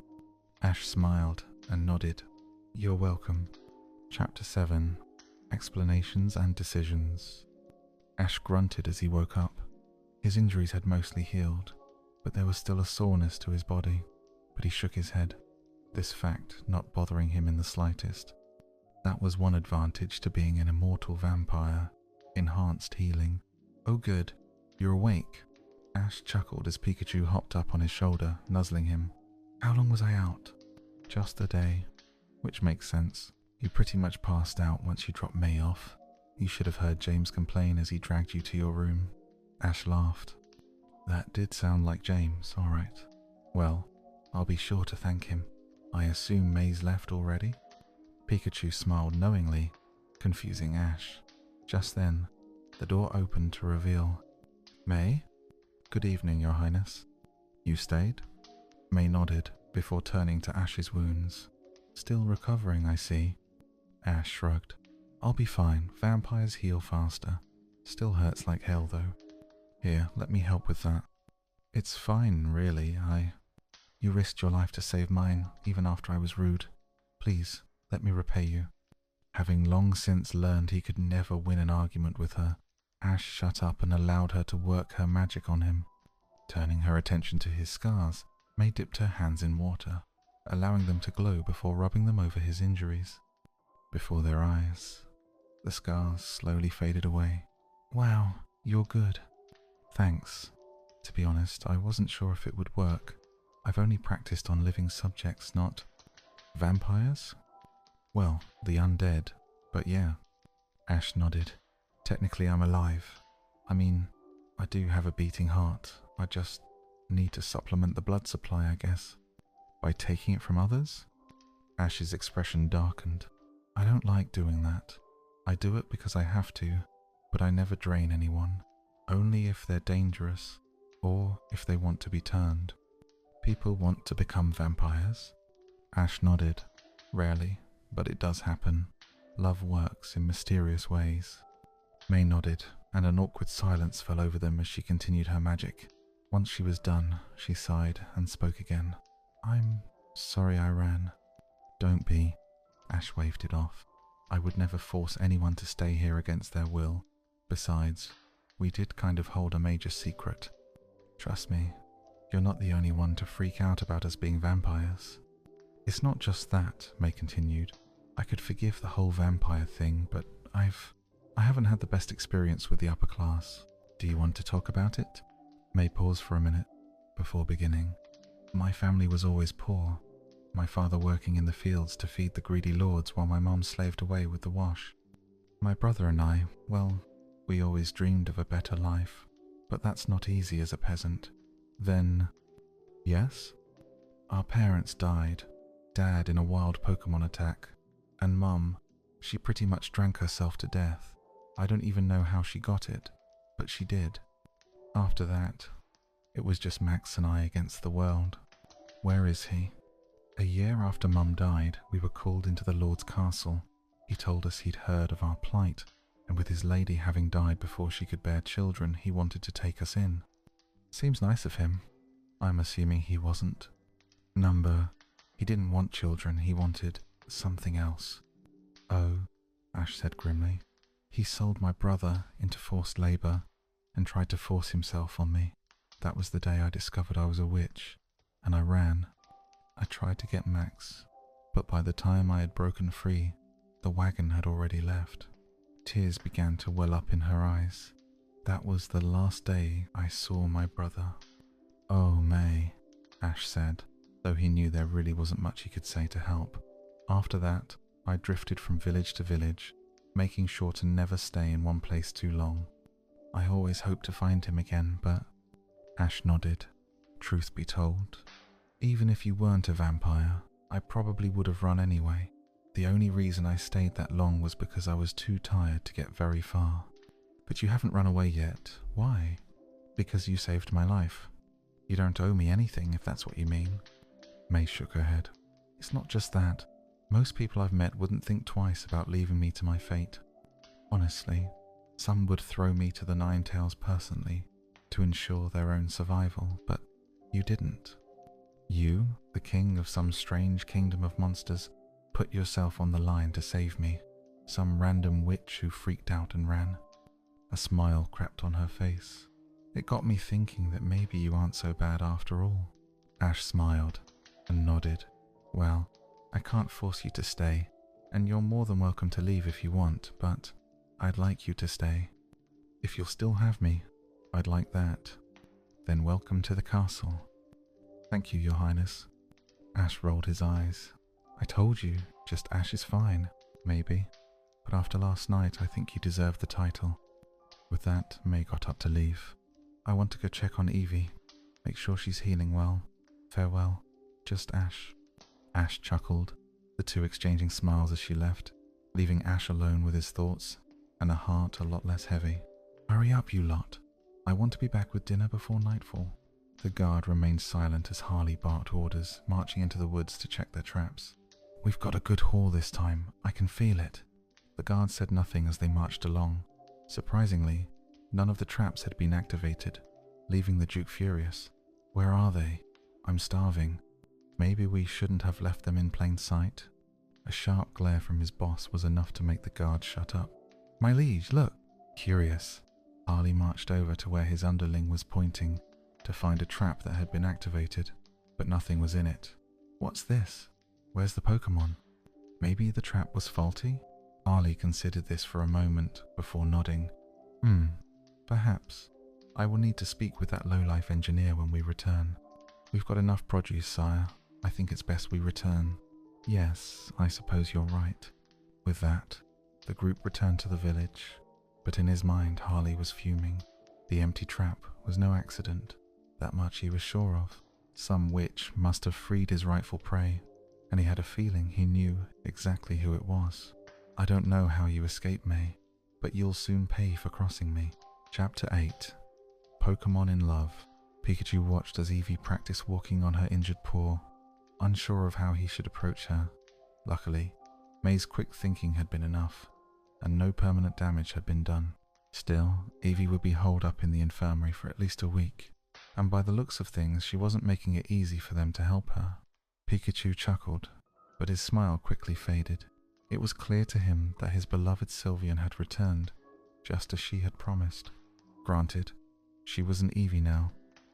Ash smiled and nodded. You're welcome. Chapter 7. Explanations and Decisions. Ash grunted as he woke up. His injuries had mostly healed, but there was still a soreness to his body, but he shook his head, this fact not bothering him in the slightest. That was one advantage to being an immortal vampire. Enhanced healing. Oh good, you're awake. Ash chuckled as Pikachu hopped up on his shoulder, nuzzling him. How long was I out? Just a day. Which makes sense. You pretty much passed out once you dropped May off. You should have heard James complain as he dragged you to your room. Ash laughed. That did sound like James, alright. Well, I'll be sure to thank him. I assume May's left already? Pikachu smiled knowingly, confusing Ash. Just then, the door opened to reveal May? Good evening, Your Highness. You stayed? May nodded before turning to Ash's wounds. Still recovering, I see. Ash shrugged. I'll be fine. Vampires heal faster. Still hurts like hell, though. Here, let me help with that. It's fine, really. You risked your life to save mine, even after I was rude. Please, let me repay you. Having long since learned he could never win an argument with her, Ash shut up and allowed her to work her magic on him. Turning her attention to his scars, May dipped her hands in water, allowing them to glow before rubbing them over his injuries. Before their eyes, the scars slowly faded away. Wow, you're good. Thanks. To be honest, I wasn't sure if it would work. I've only practiced on living subjects, not vampires? Well, the undead, but yeah. Ash nodded. Technically I'm alive. I mean, I do have a beating heart. I just need to supplement the blood supply, I guess. By taking it from others? Ash's expression darkened. I don't like doing that. I do it because I have to, but I never drain anyone. Only if they're dangerous, or if they want to be turned. People want to become vampires? Ash nodded. Rarely, but it does happen. Love works in mysterious ways. May nodded, and an awkward silence fell over them as she continued her magic. Once she was done, she sighed and spoke again. I'm sorry I ran. Don't be. Ash waved it off. I would never force anyone to stay here against their will. Besides, we did kind of hold a major secret. Trust me, you're not the only one to freak out about us being vampires. It's not just that, May continued. I could forgive the whole vampire thing, but I haven't had the best experience with the upper class. Do you want to talk about it? May paused for a minute before beginning. My family was always poor. My father working in the fields to feed the greedy lords while my mom slaved away with the wash. My brother and I, well, we always dreamed of a better life, but that's not easy as a peasant. Then, yes? Our parents died. Dad in a wild Pokémon attack, and Mum, she pretty much drank herself to death. I don't even know how she got it, but she did. After that, it was just Max and I against the world. Where is he? A year after Mum died, we were called into the Lord's castle. He told us he'd heard of our plight, and with his lady having died before she could bear children, he wanted to take us in. Seems nice of him. I'm assuming he wasn't. He didn't want children, he wanted something else. Oh, Ash said grimly. He sold my brother into forced labor and tried to force himself on me. That was the day I discovered I was a witch, and I ran. I tried to get Max, but by the time I had broken free, the wagon had already left. Tears began to well up in her eyes. That was the last day I saw my brother. Oh, May, Ash said, though he knew there really wasn't much he could say to help. After that, I drifted from village to village, making sure to never stay in one place too long. I always hoped to find him again, but... Ash nodded. Truth be told, even if you weren't a vampire, I probably would have run anyway. The only reason I stayed that long was because I was too tired to get very far. But you haven't run away yet. Why? Because you saved my life. You don't owe me anything, if that's what you mean. May shook her head. It's not just that. Most people I've met wouldn't think twice about leaving me to my fate. Honestly, some would throw me to the Nine Tails personally to ensure their own survival, but you didn't. You, the king of some strange kingdom of monsters, put yourself on the line to save me, some random witch who freaked out and ran. A smile crept on her face. It got me thinking that maybe you aren't so bad after all. Ash smiled and nodded. Well, I can't force you to stay, and you're more than welcome to leave if you want, but I'd like you to stay. If you'll still have me, I'd like that. Then welcome to the castle. Thank you, Your Highness. Ash rolled his eyes. I told you, just Ash is fine, maybe. But after last night, I think you deserve the title. With that, May got up to leave. I want to go check on Evie. Make sure she's healing well. Farewell. Just Ash. Ash chuckled, the two exchanging smiles as she left, leaving Ash alone with his thoughts and a heart a lot less heavy. Hurry up, you lot. I want to be back with dinner before nightfall. The guard remained silent as Harley barked orders, marching into the woods to check their traps. We've got a good haul this time. I can feel it. The guard said nothing as they marched along. Surprisingly, none of the traps had been activated, leaving the Duke furious. Where are they? I'm starving. Maybe we shouldn't have left them in plain sight. A sharp glare from his boss was enough to make the guard shut up. My liege, look! Curious, Harley marched over to where his underling was pointing to find a trap that had been activated, but nothing was in it. What's this? Where's the Pokémon? Maybe the trap was faulty? Harley considered this for a moment before nodding. Perhaps. I will need to speak with that low-life engineer when we return. We've got enough produce, sire. I think it's best we return. Yes, I suppose you're right. With that, the group returned to the village, but in his mind Harley was fuming. The empty trap was no accident. That much he was sure of. Some witch must have freed his rightful prey, and he had a feeling he knew exactly who it was. I don't know how you escaped, May, but you'll soon pay for crossing me. Chapter 8. Pokémon in Love. Pikachu watched as Eevee practiced walking on her injured paw, unsure of how he should approach her. Luckily, May's quick thinking had been enough, and no permanent damage had been done. Still, Eevee would be holed up in the infirmary for at least a week, and by the looks of things she wasn't making it easy for them to help her. Pikachu chuckled, but his smile quickly faded. It was clear to him that his beloved Sylveon had returned, just as she had promised. Granted, she was an Eevee now,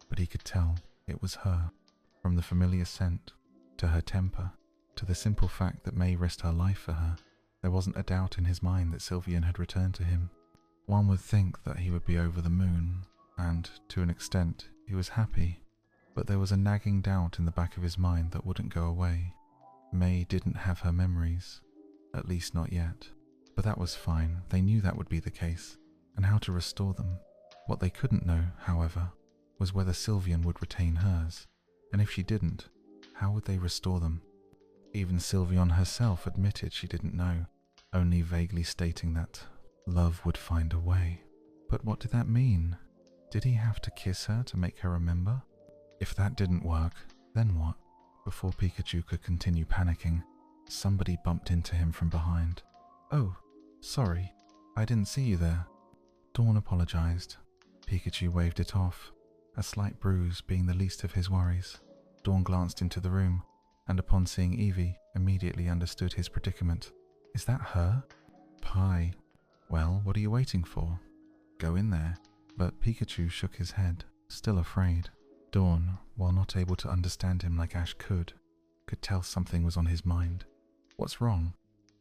but he could tell it was her. From the familiar scent, to her temper, to the simple fact that May risked her life for her, there wasn't a doubt in his mind that Sylveon had returned to him. One would think that he would be over the moon, and, to an extent, he was happy, but there was a nagging doubt in the back of his mind that wouldn't go away. May didn't have her memories, at least not yet. But that was fine, they knew that would be the case, and how to restore them. What they couldn't know, however, was whether Sylveon would retain hers, and if she didn't, how would they restore them? Even Sylveon herself admitted she didn't know, only vaguely stating that love would find a way. But what did that mean? Did he have to kiss her to make her remember? If that didn't work, then what? Before Pikachu could continue panicking, somebody bumped into him from behind. Oh, sorry, I didn't see you there. Dawn apologized. Pikachu waved it off, a slight bruise being the least of his worries. Dawn glanced into the room, and upon seeing Eevee, immediately understood his predicament. Is that her? Pie. Well, what are you waiting for? Go in there. But Pikachu shook his head, still afraid. Dawn, while not able to understand him like Ash could tell something was on his mind. What's wrong?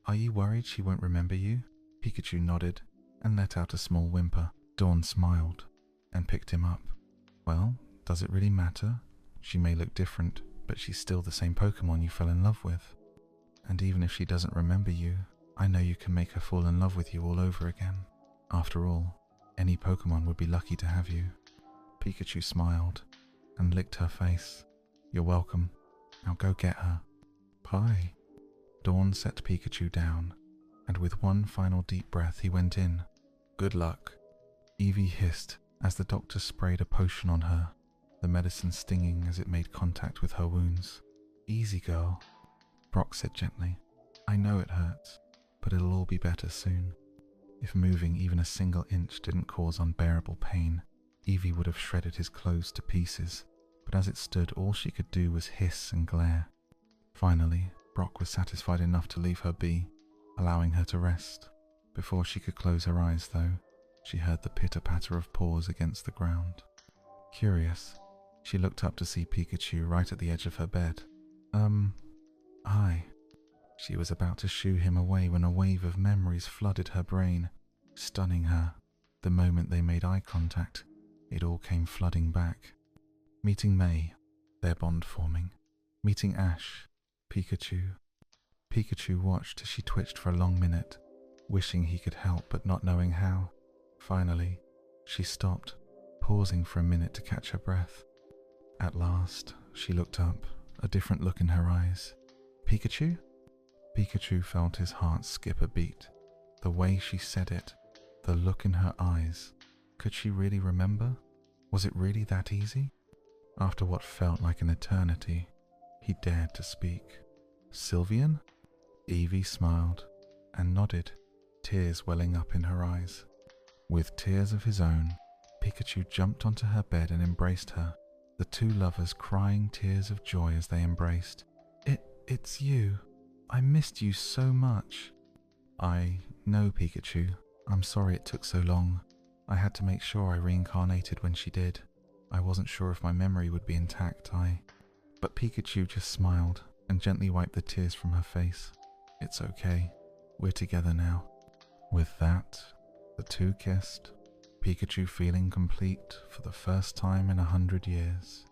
Are you worried she won't remember you? Pikachu nodded and let out a small whimper. Dawn smiled and picked him up. Well, does it really matter? She may look different, but she's still the same Pokémon you fell in love with. And even if she doesn't remember you, I know you can make her fall in love with you all over again. After all, any Pokémon would be lucky to have you. Pikachu smiled and licked her face. You're welcome. Now go get her. Hi. Dawn set Pikachu down, and with one final deep breath he went in. Good luck. Eevee hissed as the doctor sprayed a potion on her, the medicine stinging as it made contact with her wounds. Easy, girl, Brock said gently. I know it hurts, but it'll all be better soon. If moving even a single inch didn't cause unbearable pain, Eevee would have shredded his clothes to pieces, but as it stood, all she could do was hiss and glare. Finally, Brock was satisfied enough to leave her be, allowing her to rest. Before she could close her eyes, though, she heard the pitter-patter of paws against the ground. Curious, she looked up to see Pikachu right at the edge of her bed. Hi. She was about to shoo him away when a wave of memories flooded her brain, stunning her. The moment they made eye contact, it all came flooding back. Meeting May, their bond forming. Meeting Ash, Pikachu. Pikachu watched as she twitched for a long minute, wishing he could help but not knowing how. Finally, she stopped, pausing for a minute to catch her breath. At last, she looked up, a different look in her eyes. Pikachu? Pikachu felt his heart skip a beat. The way she said it, the look in her eyes. Could she really remember? Was it really that easy? After what felt like an eternity, he dared to speak. Sylvian? Eevee smiled and nodded, tears welling up in her eyes. With tears of his own, Pikachu jumped onto her bed and embraced her, the two lovers crying tears of joy as they embraced. It's you. I missed you so much. I know, Pikachu. I'm sorry it took so long. I had to make sure I reincarnated when she did. I wasn't sure if my memory would be intact, But Pikachu just smiled and gently wiped the tears from her face. It's okay. We're together now. With that, the two kissed, Pikachu feeling complete for the first time in 100 years.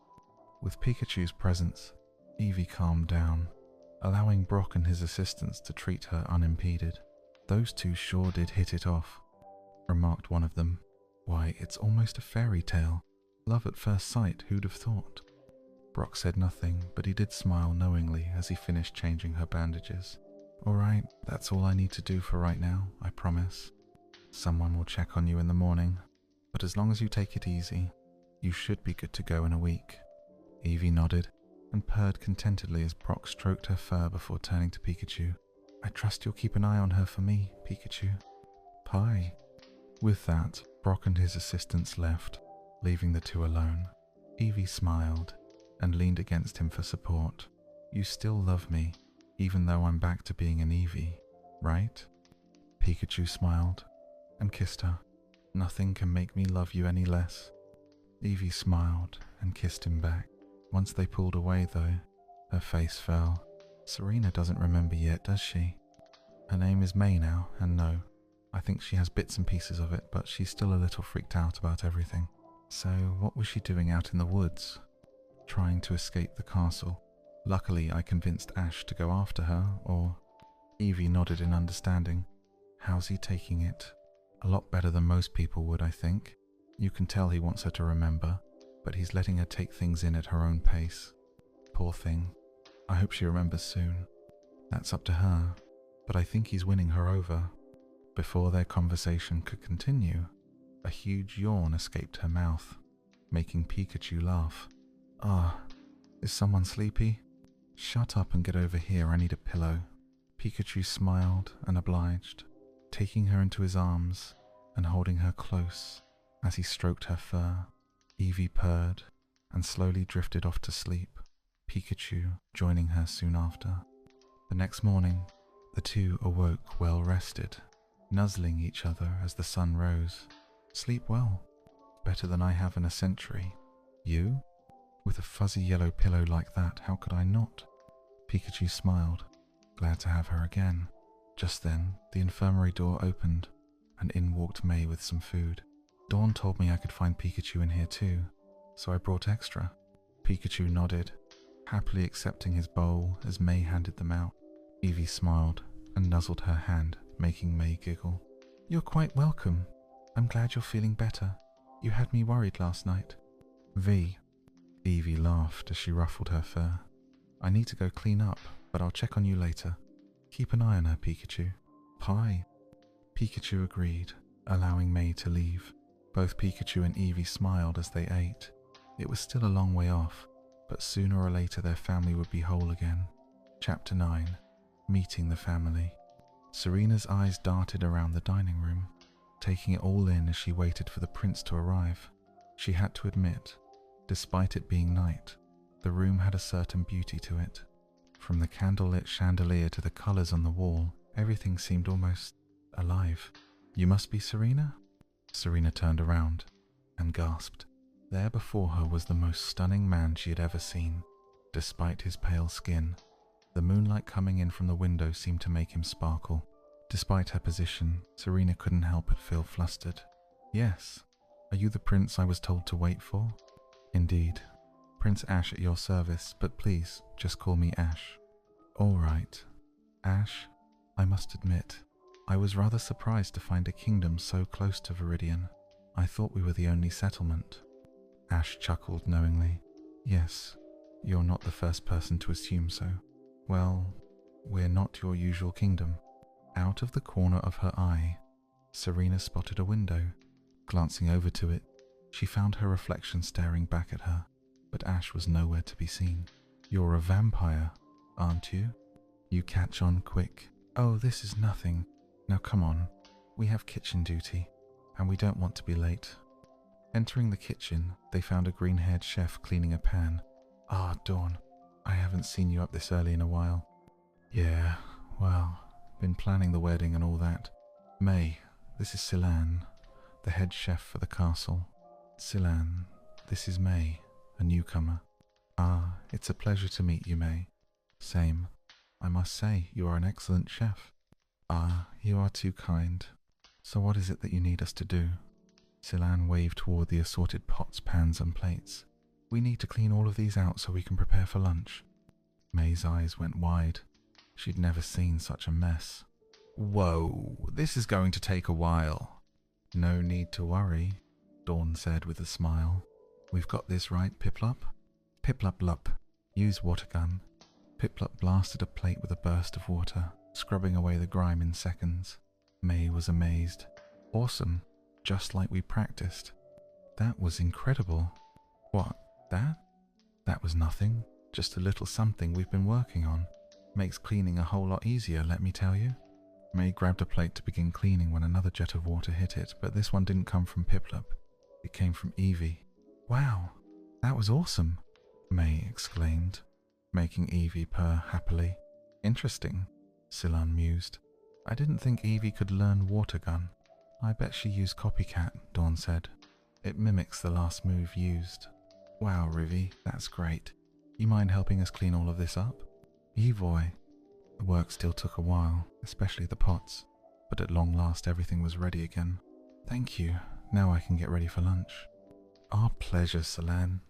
With Pikachu's presence, Eevee calmed down, allowing Brock and his assistants to treat her unimpeded. Those two sure did hit it off, remarked one of them. Why, it's almost a fairy tale. Love at first sight, who'd have thought? Brock said nothing, but he did smile knowingly as he finished changing her bandages. Alright, that's all I need to do for right now, I promise. Someone will check on you in the morning, but as long as you take it easy, you should be good to go in a week. Eevee nodded and purred contentedly as Brock stroked her fur before turning to Pikachu. I trust you'll keep an eye on her for me, Pikachu. Pie. With that, Brock and his assistants left, leaving the two alone. Eevee smiled and leaned against him for support. You still love me, even though I'm back to being an Eevee, right? Pikachu smiled and kissed her. Nothing can make me love you any less. Eevee smiled and kissed him back. Once they pulled away, though, her face fell. Serena doesn't remember yet, does she? Her name is May now, and no, I think she has bits and pieces of it, but she's still a little freaked out about everything. So what was she doing out in the woods? Trying to escape the castle. Luckily, I convinced Ash to go after her, or... Eevee nodded in understanding. How's he taking it? A lot better than most people would, I think. You can tell he wants her to remember, but he's letting her take things in at her own pace. Poor thing. I hope she remembers soon. That's up to her, but I think he's winning her over. Before their conversation could continue, a huge yawn escaped her mouth, making Pikachu laugh. Is someone sleepy? Shut up and get over here, I need a pillow. Pikachu smiled and obliged, taking her into his arms and holding her close as he stroked her fur. Eevee purred and slowly drifted off to sleep, Pikachu joining her soon after. The next morning, the two awoke well rested, nuzzling each other as the sun rose. Sleep well. Better than I have in a century. You? With a fuzzy yellow pillow like that, how could I not? Pikachu smiled, glad to have her again. Just then, the infirmary door opened, and in walked May with some food. Dawn told me I could find Pikachu in here too, so I brought extra. Pikachu nodded, happily accepting his bowl as May handed them out. Eevee smiled and nuzzled her hand, making May giggle. You're quite welcome. I'm glad you're feeling better. You had me worried last night. V. Eevee laughed as she ruffled her fur. I need to go clean up. but I'll check on you later. Keep an eye on her, Pikachu. Pie. Pikachu agreed, allowing May to leave. Both Pikachu and Eevee smiled as they ate. It was still a long way off, but sooner or later their family would be whole again. Chapter 9. Meeting the family. Serena's eyes darted around the dining room, taking it all in as she waited for the prince to arrive. She had to admit, despite it being night, the room had a certain beauty to it. From the candlelit chandelier to the colours on the wall, everything seemed almost alive. You must be Serena? Serena turned around and gasped. There before her was the most stunning man she had ever seen. Despite his pale skin, the moonlight coming in from the window seemed to make him sparkle. Despite her position, Serena couldn't help but feel flustered. Yes. Are you the prince I was told to wait for? Indeed. Prince Ash at your service, but please, just call me Ash. All right. Ash, I must admit, I was rather surprised to find a kingdom so close to Viridian. I thought we were the only settlement. Ash chuckled knowingly. Yes, you're not the first person to assume so. Well, we're not your usual kingdom. Out of the corner of her eye, Serena spotted a window. Glancing over to it, she found her reflection staring back at her, but Ash was nowhere to be seen. You're a vampire, aren't you? You catch on quick. Oh, this is nothing. Now come on, we have kitchen duty, and we don't want to be late. Entering the kitchen, they found a green-haired chef cleaning a pan. Ah, Dawn, I haven't seen you up this early in a while. Yeah, well, been planning the wedding and all that. May, this is Silan, the head chef for the castle. Silan, this is May, a newcomer. Ah, it's a pleasure to meet you, May. Same. I must say, you are an excellent chef. Ah, you are too kind. So what is it that you need us to do? Silan waved toward the assorted pots, pans and plates. We need to clean all of these out so we can prepare for lunch. May's eyes went wide. She'd never seen such a mess. Whoa, this is going to take a while. No need to worry, Dawn said with a smile. We've got this right, Piplup? Piplup-lup, use water gun. Piplup blasted a plate with a burst of water, scrubbing away the grime in seconds. May was amazed. Awesome, just like we practiced. That was incredible. What, that? That was nothing, just a little something we've been working on. Makes cleaning a whole lot easier, let me tell you. May grabbed a plate to begin cleaning when another jet of water hit it, but this one didn't come from Piplup. It came from Eevee. Wow, that was awesome, May exclaimed, making Eevee purr happily. Interesting, Silan mused. I didn't think Eevee could learn water gun. I bet she used Copycat, Dawn said. It mimics the last move used. Wow, Rivi, that's great. You mind helping us clean all of this up? Evoy. The work still took a while, especially the pots, but at long last everything was ready again. Thank you. Now I can get ready for lunch. Our pleasure, Silan.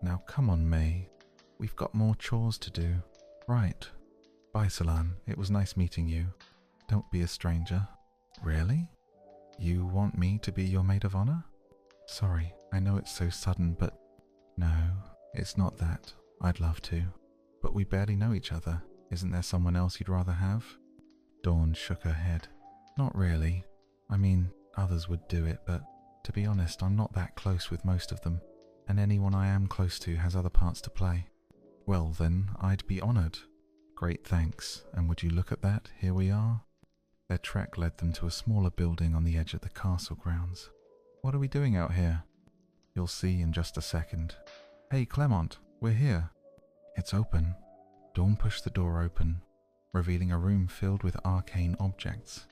Now come on, May. We've got more chores to do. Right. Bye, Silan. It was nice meeting you. Don't be a stranger. Really? You want me to be your maid of honor? Sorry, I know it's so sudden, but no, it's not that. I'd love to. But we barely know each other. Isn't there someone else you'd rather have? Dawn shook her head. Not really. I mean, others would do it, but to be honest, I'm not that close with most of them, and anyone I am close to has other parts to play. Well then, I'd be honored. Great thanks, and would you look at that, here we are? Their trek led them to a smaller building on the edge of the castle grounds. What are we doing out here? You'll see in just a second. Hey Clement, we're here. It's open. Dawn pushed the door open, revealing a room filled with arcane objects,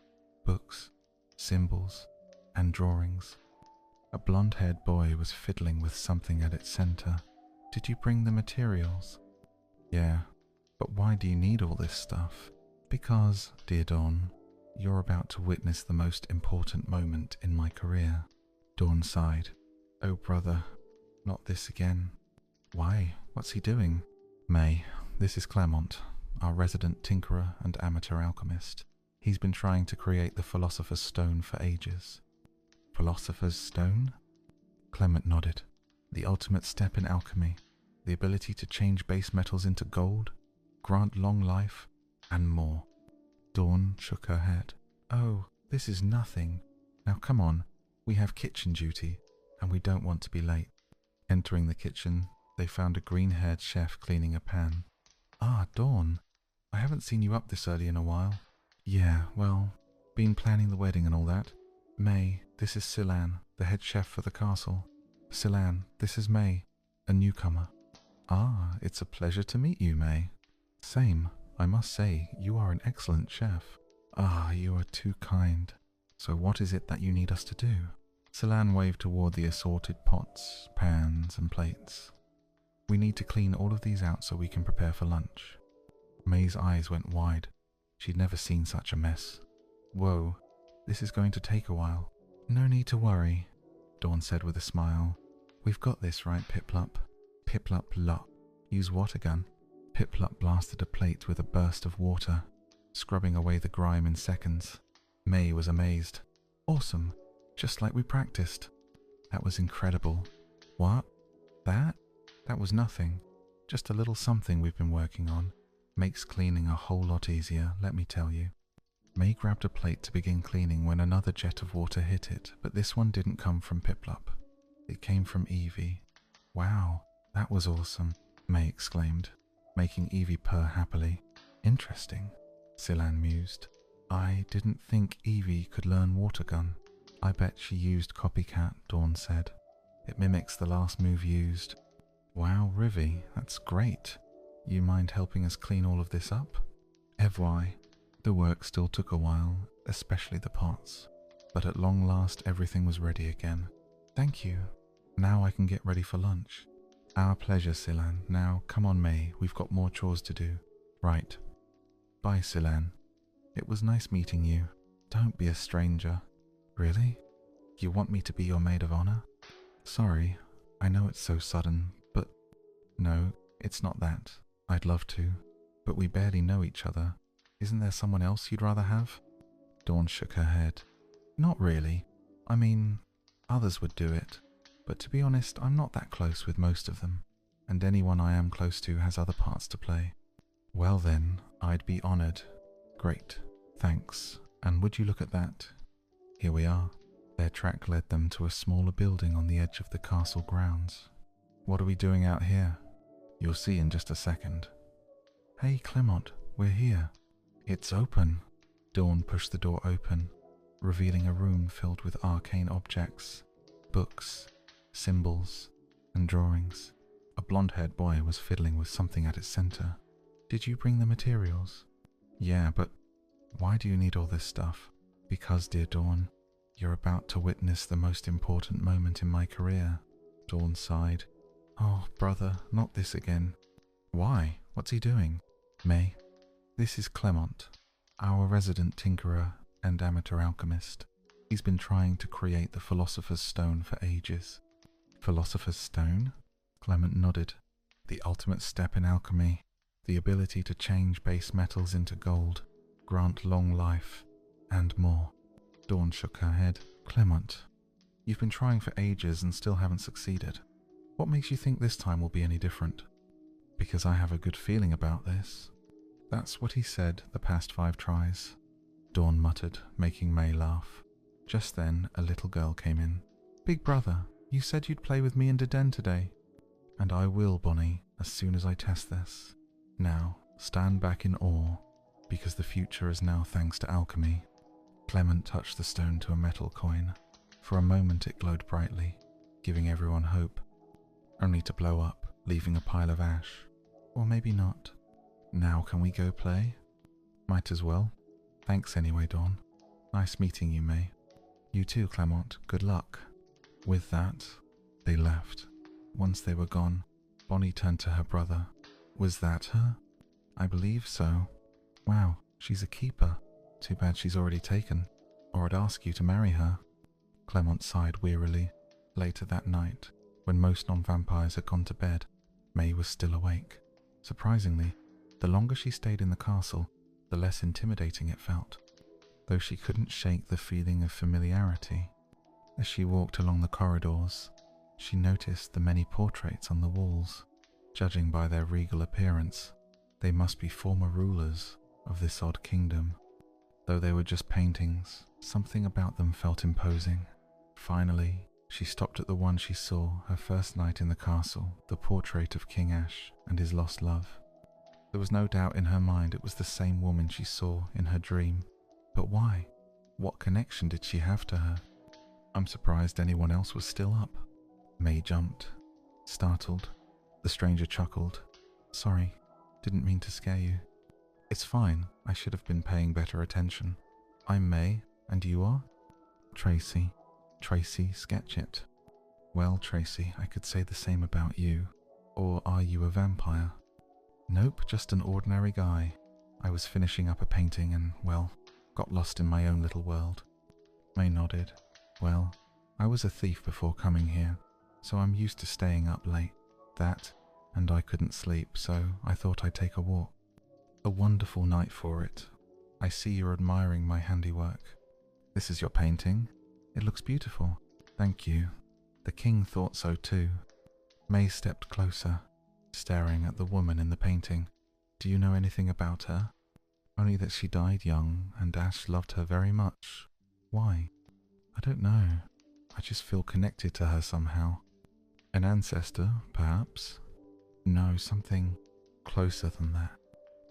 books, symbols, and drawings. A blonde-haired boy was fiddling with something at its center. Did you bring the materials? Yeah, but why do you need all this stuff? Because, dear Dawn, you're about to witness the most important moment in my career. Dawn sighed. Oh brother, not this again. Why? What's he doing? May, this is Clement, our resident tinkerer and amateur alchemist. He's been trying to create the Philosopher's Stone for ages. Philosopher's Stone? Clement nodded. The ultimate step in alchemy. The ability to change base metals into gold? grant long life, and more. Dawn shook her head. Oh, this is nothing. Now come on, we have kitchen duty, and we don't want to be late. Entering the kitchen, they found a green-haired chef cleaning a pan. Ah, Dawn, I haven't seen you up this early in a while. Yeah, well, been planning the wedding and all that. May, this is Silan, the head chef for the castle. Silan, this is May, a newcomer. Ah, it's a pleasure to meet you, May. Same, I must say, you are an excellent chef. Ah, you are too kind. So what is it that you need us to do? Silan waved toward the assorted pots, pans, and plates. We need to clean all of these out so we can prepare for lunch. May's eyes went wide. She'd never seen such a mess. Whoa, this is going to take a while. No need to worry, Dawn said with a smile. We've got this, right, Piplup? Piplup lop. Use water gun. Piplup blasted a plate with a burst of water, scrubbing away the grime in seconds. May was amazed. Awesome, just like we practiced. That was incredible. What? That? That was nothing. Just a little something we've been working on. Makes cleaning a whole lot easier, let me tell you. May grabbed a plate to begin cleaning when another jet of water hit it, but this one didn't come from Piplup. It came from Evie. Wow, that was awesome, May exclaimed, making Evie purr happily. Interesting, Silan mused. I didn't think Evie could learn water gun. I bet she used copycat, Dawn said. It mimics the last move used. Wow, Rivy, that's great. You mind helping us clean all of this up? FY, the work still took a while, especially the pots. But at long last everything was ready again. Thank you. Now I can get ready for lunch. Our pleasure, Silan. Now, come on, May, we've got more chores to do. Right. Bye, Silan. It was nice meeting you. Don't be a stranger. Really? You want me to be your maid of honor? Sorry, I know it's so sudden, but... No, it's not that. I'd love to, but we barely know each other. Isn't there someone else you'd rather have? Dawn shook her head. Not really. I mean, others would do it. But to be honest, I'm not that close with most of them, and anyone I am close to has other parts to play. Well then, I'd be honored. Great, thanks. And would you look at that? Here we are. Their track led them to a smaller building on the edge of the castle grounds. What are we doing out here? You'll see in just a second. Hey Clement, we're here. It's open. Dawn pushed the door open, revealing a room filled with arcane objects, books, symbols, and drawings. A blonde-haired boy was fiddling with something at its center. Did you bring the materials? Yeah, but why do you need all this stuff? Because, dear Dawn, you're about to witness the most important moment in my career. Dawn sighed. Oh, brother, not this again. Why? What's he doing? May, this is Clement, our resident tinkerer and amateur alchemist. He's been trying to create the Philosopher's Stone for ages. Philosopher's Stone? Clement nodded. The ultimate step in alchemy. The ability to change base metals into gold, grant long life, and more. Dawn shook her head. Clement, you've been trying for ages and still haven't succeeded. What makes you think this time will be any different? Because I have a good feeling about this. That's what he said the past 5 tries. Dawn muttered, making May laugh. Just then, a little girl came in. Big brother, you said you'd play with me and Deden today. And I will, Bonnie, as soon as I test this. Now, stand back in awe, because the future is now thanks to alchemy. Clement touched the stone to a metal coin. For a moment it glowed brightly, giving everyone hope. Only to blow up, leaving a pile of ash. Or maybe not. Now can we go play? Might as well. Thanks anyway, Dawn. Nice meeting you, May. You too, Clement. Good luck. With that, they left. Once they were gone, Bonnie turned to her brother. Was that her? I believe so. Wow, she's a keeper. Too bad she's already taken. Or I'd ask you to marry her. Clement sighed wearily. Later that night, when most non-vampires had gone to bed, May was still awake. Surprisingly, the longer she stayed in the castle, the less intimidating it felt, though she couldn't shake the feeling of familiarity. As she walked along the corridors, she noticed the many portraits on the walls. Judging by their regal appearance, They must be former rulers of this odd kingdom. Though they were just paintings, something about them felt imposing. Finally, she stopped at the one she saw her first night in the castle, the portrait of King Ash and his lost love. There was no doubt in her mind it was the same woman she saw in her dream. But why? What connection did she have to her? I'm surprised anyone else was still up. May jumped, startled. The stranger chuckled. Sorry, didn't mean to scare you. It's fine, I should have been paying better attention. I'm May, and you are? Tracy. Tracy Sketchit. Well, Tracy, I could say the same about you. Or are you a vampire? Nope, just an ordinary guy. I was finishing up a painting and, well, got lost in my own little world. May nodded. Well, I was a thief before coming here, so I'm used to staying up late. That, and I couldn't sleep, so I thought I'd take a walk. A wonderful night for it. I see you're admiring my handiwork. This is your painting? It looks beautiful. Thank you. The king thought so too. May stepped closer, staring at the woman in the painting. Do you know anything about her? Only that she died young, and Ash loved her very much. Why? I don't know. I just feel connected to her somehow. An ancestor, perhaps? No, something closer than that.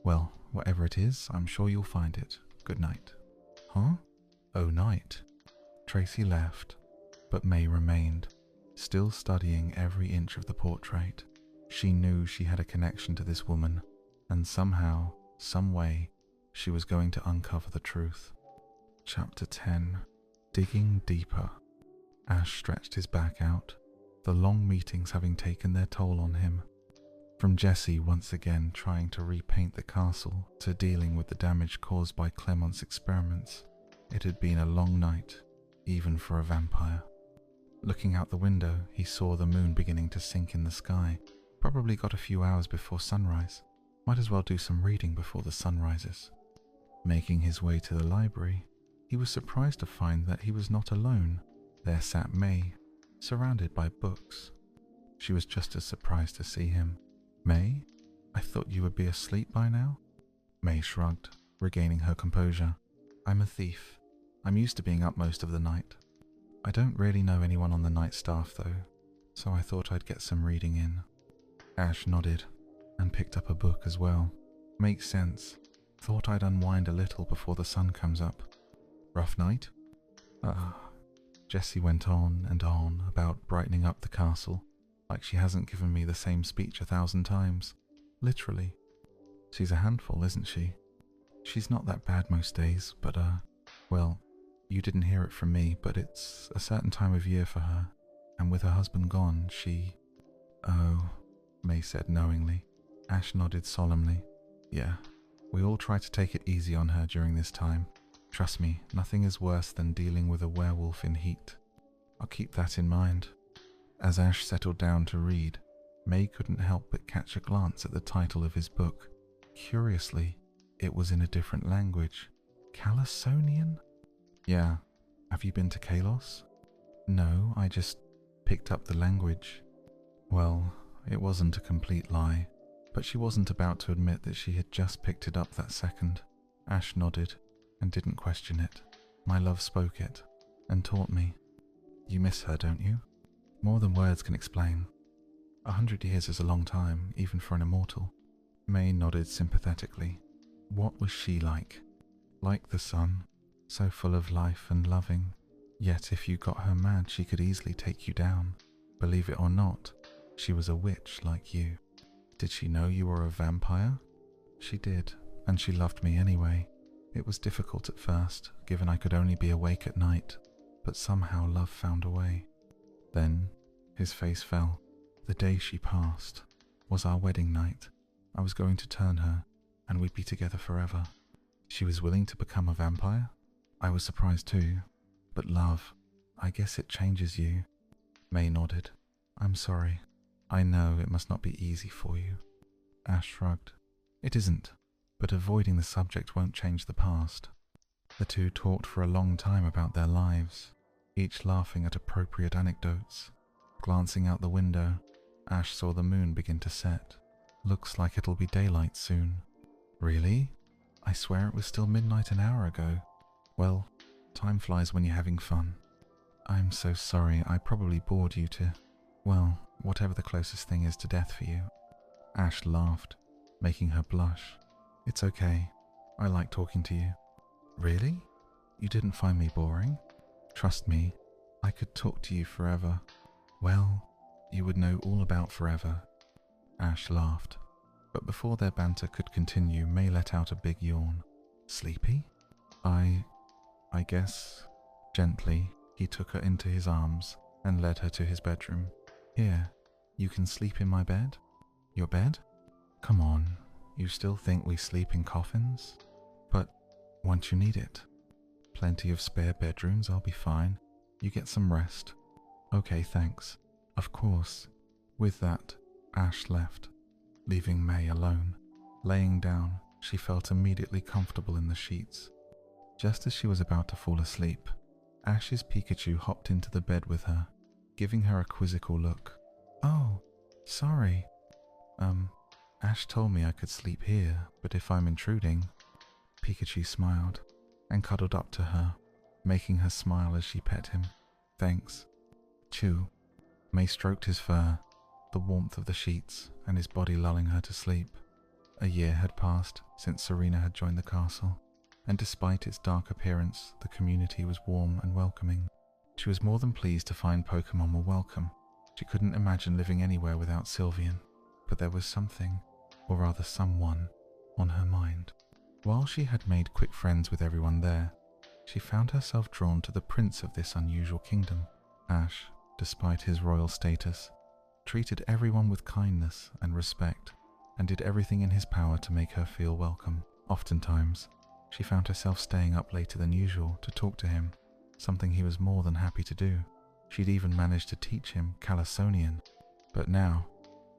Well, whatever it is, I'm sure you'll find it. Good night. Huh? Oh, night. Tracy left, but May remained, still studying every inch of the portrait. She knew she had a connection to this woman, and somehow, some way, she was going to uncover the truth. Chapter 10. Digging Deeper. Ash stretched his back out, the long meetings having taken their toll on him. From Jessie once again trying to repaint the castle to dealing with the damage caused by Clement's experiments, it had been a long night, even for a vampire. Looking out the window, he saw the moon beginning to sink in the sky. Probably got a few hours before sunrise. Might as well do some reading before the sun rises. Making his way to the library, he was surprised to find that he was not alone. There sat May, surrounded by books. She was just as surprised to see him. May? I thought you would be asleep by now? May shrugged, regaining her composure. I'm a thief. I'm used to being up most of the night. I don't really know anyone on the night staff though, so I thought I'd get some reading in. Ash nodded, and picked up a book as well. Makes sense. Thought I'd unwind a little before the sun comes up. Rough night? Jessie went on and on about brightening up the castle, like she hasn't given me the same speech 1,000 times. Literally. She's a handful, isn't she? She's not that bad most days, but well, you didn't hear it from me, but it's a certain time of year for her, and with her husband gone, she... Oh, May said knowingly. Ash nodded solemnly. Yeah, we all try to take it easy on her during this time. Trust me, nothing is worse than dealing with a werewolf in heat. I'll keep that in mind. As Ash settled down to read, May couldn't help but catch a glance at the title of his book. Curiously, it was in a different language. Calisonian? Yeah. Have you been to Kalos? No, I just picked up the language. Well, it wasn't a complete lie, but she wasn't about to admit that she had just picked it up that second. Ash nodded and didn't question it. My love spoke it and taught me. You miss her, don't you? More than words can explain. 100 years is a long time, even for an immortal. May nodded sympathetically. What was she like? Like the sun, so full of life and loving. Yet if you got her mad, she could easily take you down. Believe it or not, she was a witch like you. Did she know you were a vampire? She did, and she loved me anyway. It was difficult at first, given I could only be awake at night, but somehow love found a way. Then, his face fell. The day she passed was our wedding night. I was going to turn her, and we'd be together forever. She was willing to become a vampire? I was surprised too. But love, I guess it changes you. May nodded. I'm sorry. I know it must not be easy for you. Ash shrugged. It isn't, but avoiding the subject won't change the past. The two talked for a long time about their lives, each laughing at appropriate anecdotes. Glancing out the window, Ash saw the moon begin to set. Looks like it'll be daylight soon. Really? I swear it was still midnight an hour ago. Well, time flies when you're having fun. I'm so sorry, I probably bored you to, well, whatever the closest thing is to death for you. Ash laughed, making her blush. It's okay. I like talking to you. Really? You didn't find me boring? Trust me, I could talk to you forever. Well, you would know all about forever. Ash laughed, but before their banter could continue, May let out a big yawn. Sleepy? I guess. Gently, he took her into his arms and led her to his bedroom. Here, you can sleep in my bed? Your bed? Come on, you still think we sleep in coffins? But once you need it. Plenty of spare bedrooms, I'll be fine. You get some rest. Okay, thanks. Of course. With that, Ash left, leaving May alone. Laying down, she felt immediately comfortable in the sheets. Just as she was about to fall asleep, Ash's Pikachu hopped into the bed with her, giving her a quizzical look. Oh, sorry. Ash told me I could sleep here, but if I'm intruding... Pikachu smiled and cuddled up to her, making her smile as she pet him. Thanks. Chew. May stroked his fur, the warmth of the sheets, and his body lulling her to sleep. A year had passed since Serena had joined the castle, and despite its dark appearance, the community was warm and welcoming. She was more than pleased to find Pokémon were welcome. She couldn't imagine living anywhere without Sylveon, but there was something, or rather someone, on her mind. While she had made quick friends with everyone there, she found herself drawn to the prince of this unusual kingdom. Ash, despite his royal status, treated everyone with kindness and respect, and did everything in his power to make her feel welcome. Oftentimes, she found herself staying up later than usual to talk to him, something he was more than happy to do. She'd even managed to teach him Calisonian, but now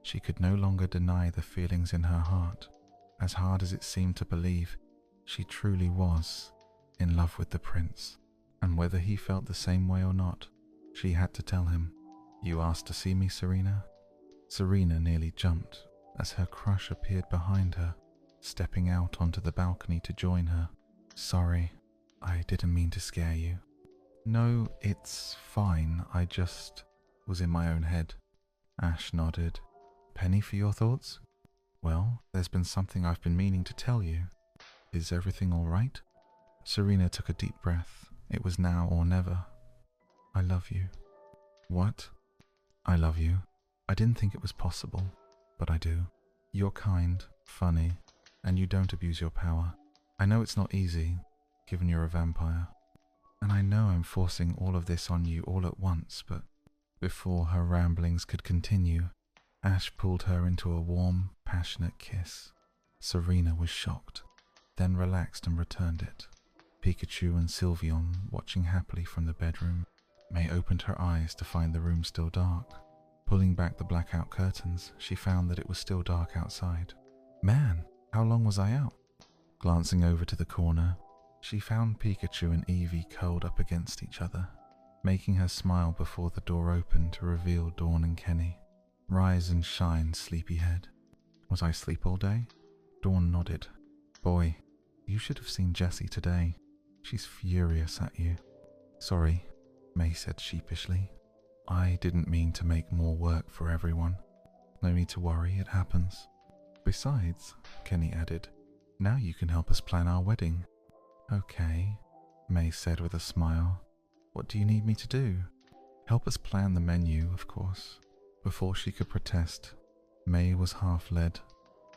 she could no longer deny the feelings in her heart. As hard as it seemed to believe, she truly was in love with the prince, and whether he felt the same way or not, she had to tell him. You asked to see me, Serena? Serena nearly jumped as her crush appeared behind her, stepping out onto the balcony to join her. Sorry, I didn't mean to scare you. No, it's fine, I just was in my own head. Ash nodded. Penny for your thoughts? Well, there's been something I've been meaning to tell you. Is everything all right? Serena took a deep breath. It was now or never. I love you. What? I love you. I didn't think it was possible, but I do. You're kind, funny, and you don't abuse your power. I know it's not easy, given you're a vampire. And I know I'm forcing all of this on you all at once, but before her ramblings could continue, Ash pulled her into a warm, passionate kiss. Serena was shocked, then relaxed and returned it. Pikachu and Sylveon watching happily from the bedroom. May opened her eyes to find the room still dark. Pulling back the blackout curtains, she found that it was still dark outside. Man, how long was I out? Glancing over to the corner, she found Pikachu and Eevee curled up against each other, making her smile before the door opened to reveal Dawn and Kenny. Rise and shine, sleepyhead. Was I asleep all day? Dawn nodded. Boy, you should have seen Jessie today. She's furious at you. Sorry, May said sheepishly. I didn't mean to make more work for everyone. No need to worry, it happens. Besides, Kenny added, now you can help us plan our wedding. Okay, May said with a smile. What do you need me to do? Help us plan the menu, of course. Before she could protest, May was half led,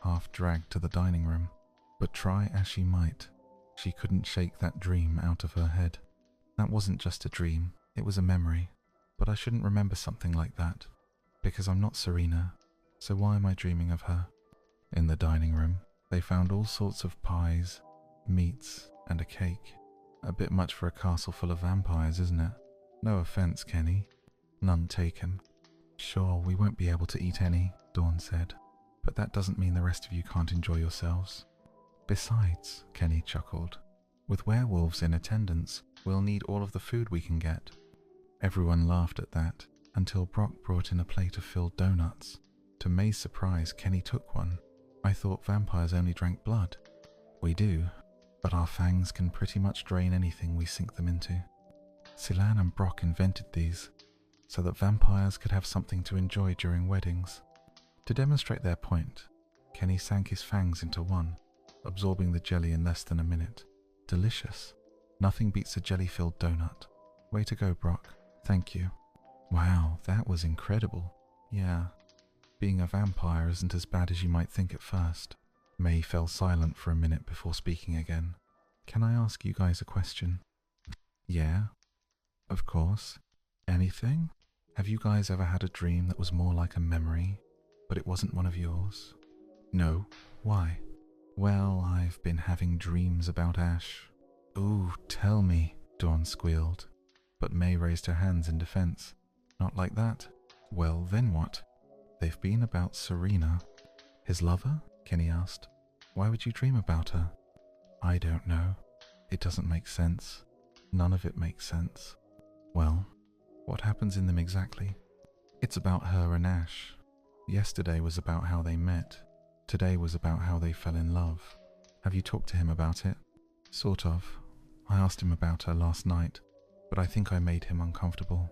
half dragged to the dining room. But try as she might, she couldn't shake that dream out of her head. That wasn't just a dream, it was a memory. But I shouldn't remember something like that, because I'm not Serena, so why am I dreaming of her? In the dining room, they found all sorts of pies, meats, and a cake. A bit much for a castle full of vampires, isn't it? No offense, Kenny. None taken. Sure, we won't be able to eat any, Dawn said, but that doesn't mean the rest of you can't enjoy yourselves. Besides, Kenny chuckled, with werewolves in attendance, we'll need all of the food we can get. Everyone laughed at that, until Brock brought in a plate of filled donuts. To May's surprise, Kenny took one. I thought vampires only drank blood. We do, but our fangs can pretty much drain anything we sink them into. Silan and Brock invented these so that vampires could have something to enjoy during weddings. To demonstrate their point, Kenny sank his fangs into one, absorbing the jelly in less than a minute. Delicious. Nothing beats a jelly-filled donut. Way to go, Brock. Thank you. Wow, that was incredible. Yeah, being a vampire isn't as bad as you might think at first. May fell silent for a minute before speaking again. Can I ask you guys a question? Yeah, of course. Anything? Have you guys ever had a dream that was more like a memory, but it wasn't one of yours? No. Why? Well, I've been having dreams about Ash. Ooh, tell me, Dawn squealed. But May raised her hands in defense. Not like that. Well, then what? They've been about Serena. His lover? Kenny asked. Why would you dream about her? I don't know. It doesn't make sense. None of it makes sense. Well, what happens in them exactly? It's about her and Ash. Yesterday was about how they met. Today was about how they fell in love. Have you talked to him about it? Sort of. I asked him about her last night, but I think I made him uncomfortable.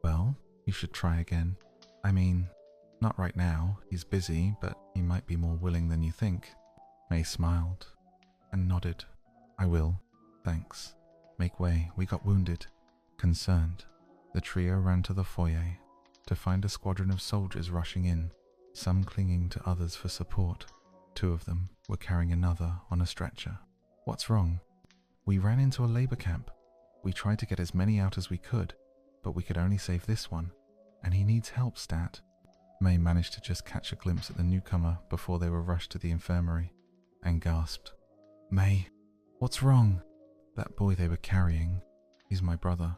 Well, you should try again. I mean, not right now. He's busy, but he might be more willing than you think. May smiled and nodded. I will. Thanks. Make way. We got wounded. Concerned, the trio ran to the foyer to find a squadron of soldiers rushing in, some clinging to others for support. Two of them were carrying another on a stretcher. What's wrong? We ran into a labor camp. We tried to get as many out as we could, but we could only save this one, and he needs help, Stat. May managed to just catch a glimpse at the newcomer before they were rushed to the infirmary, and gasped. May, what's wrong? That boy they were carrying, he's my brother.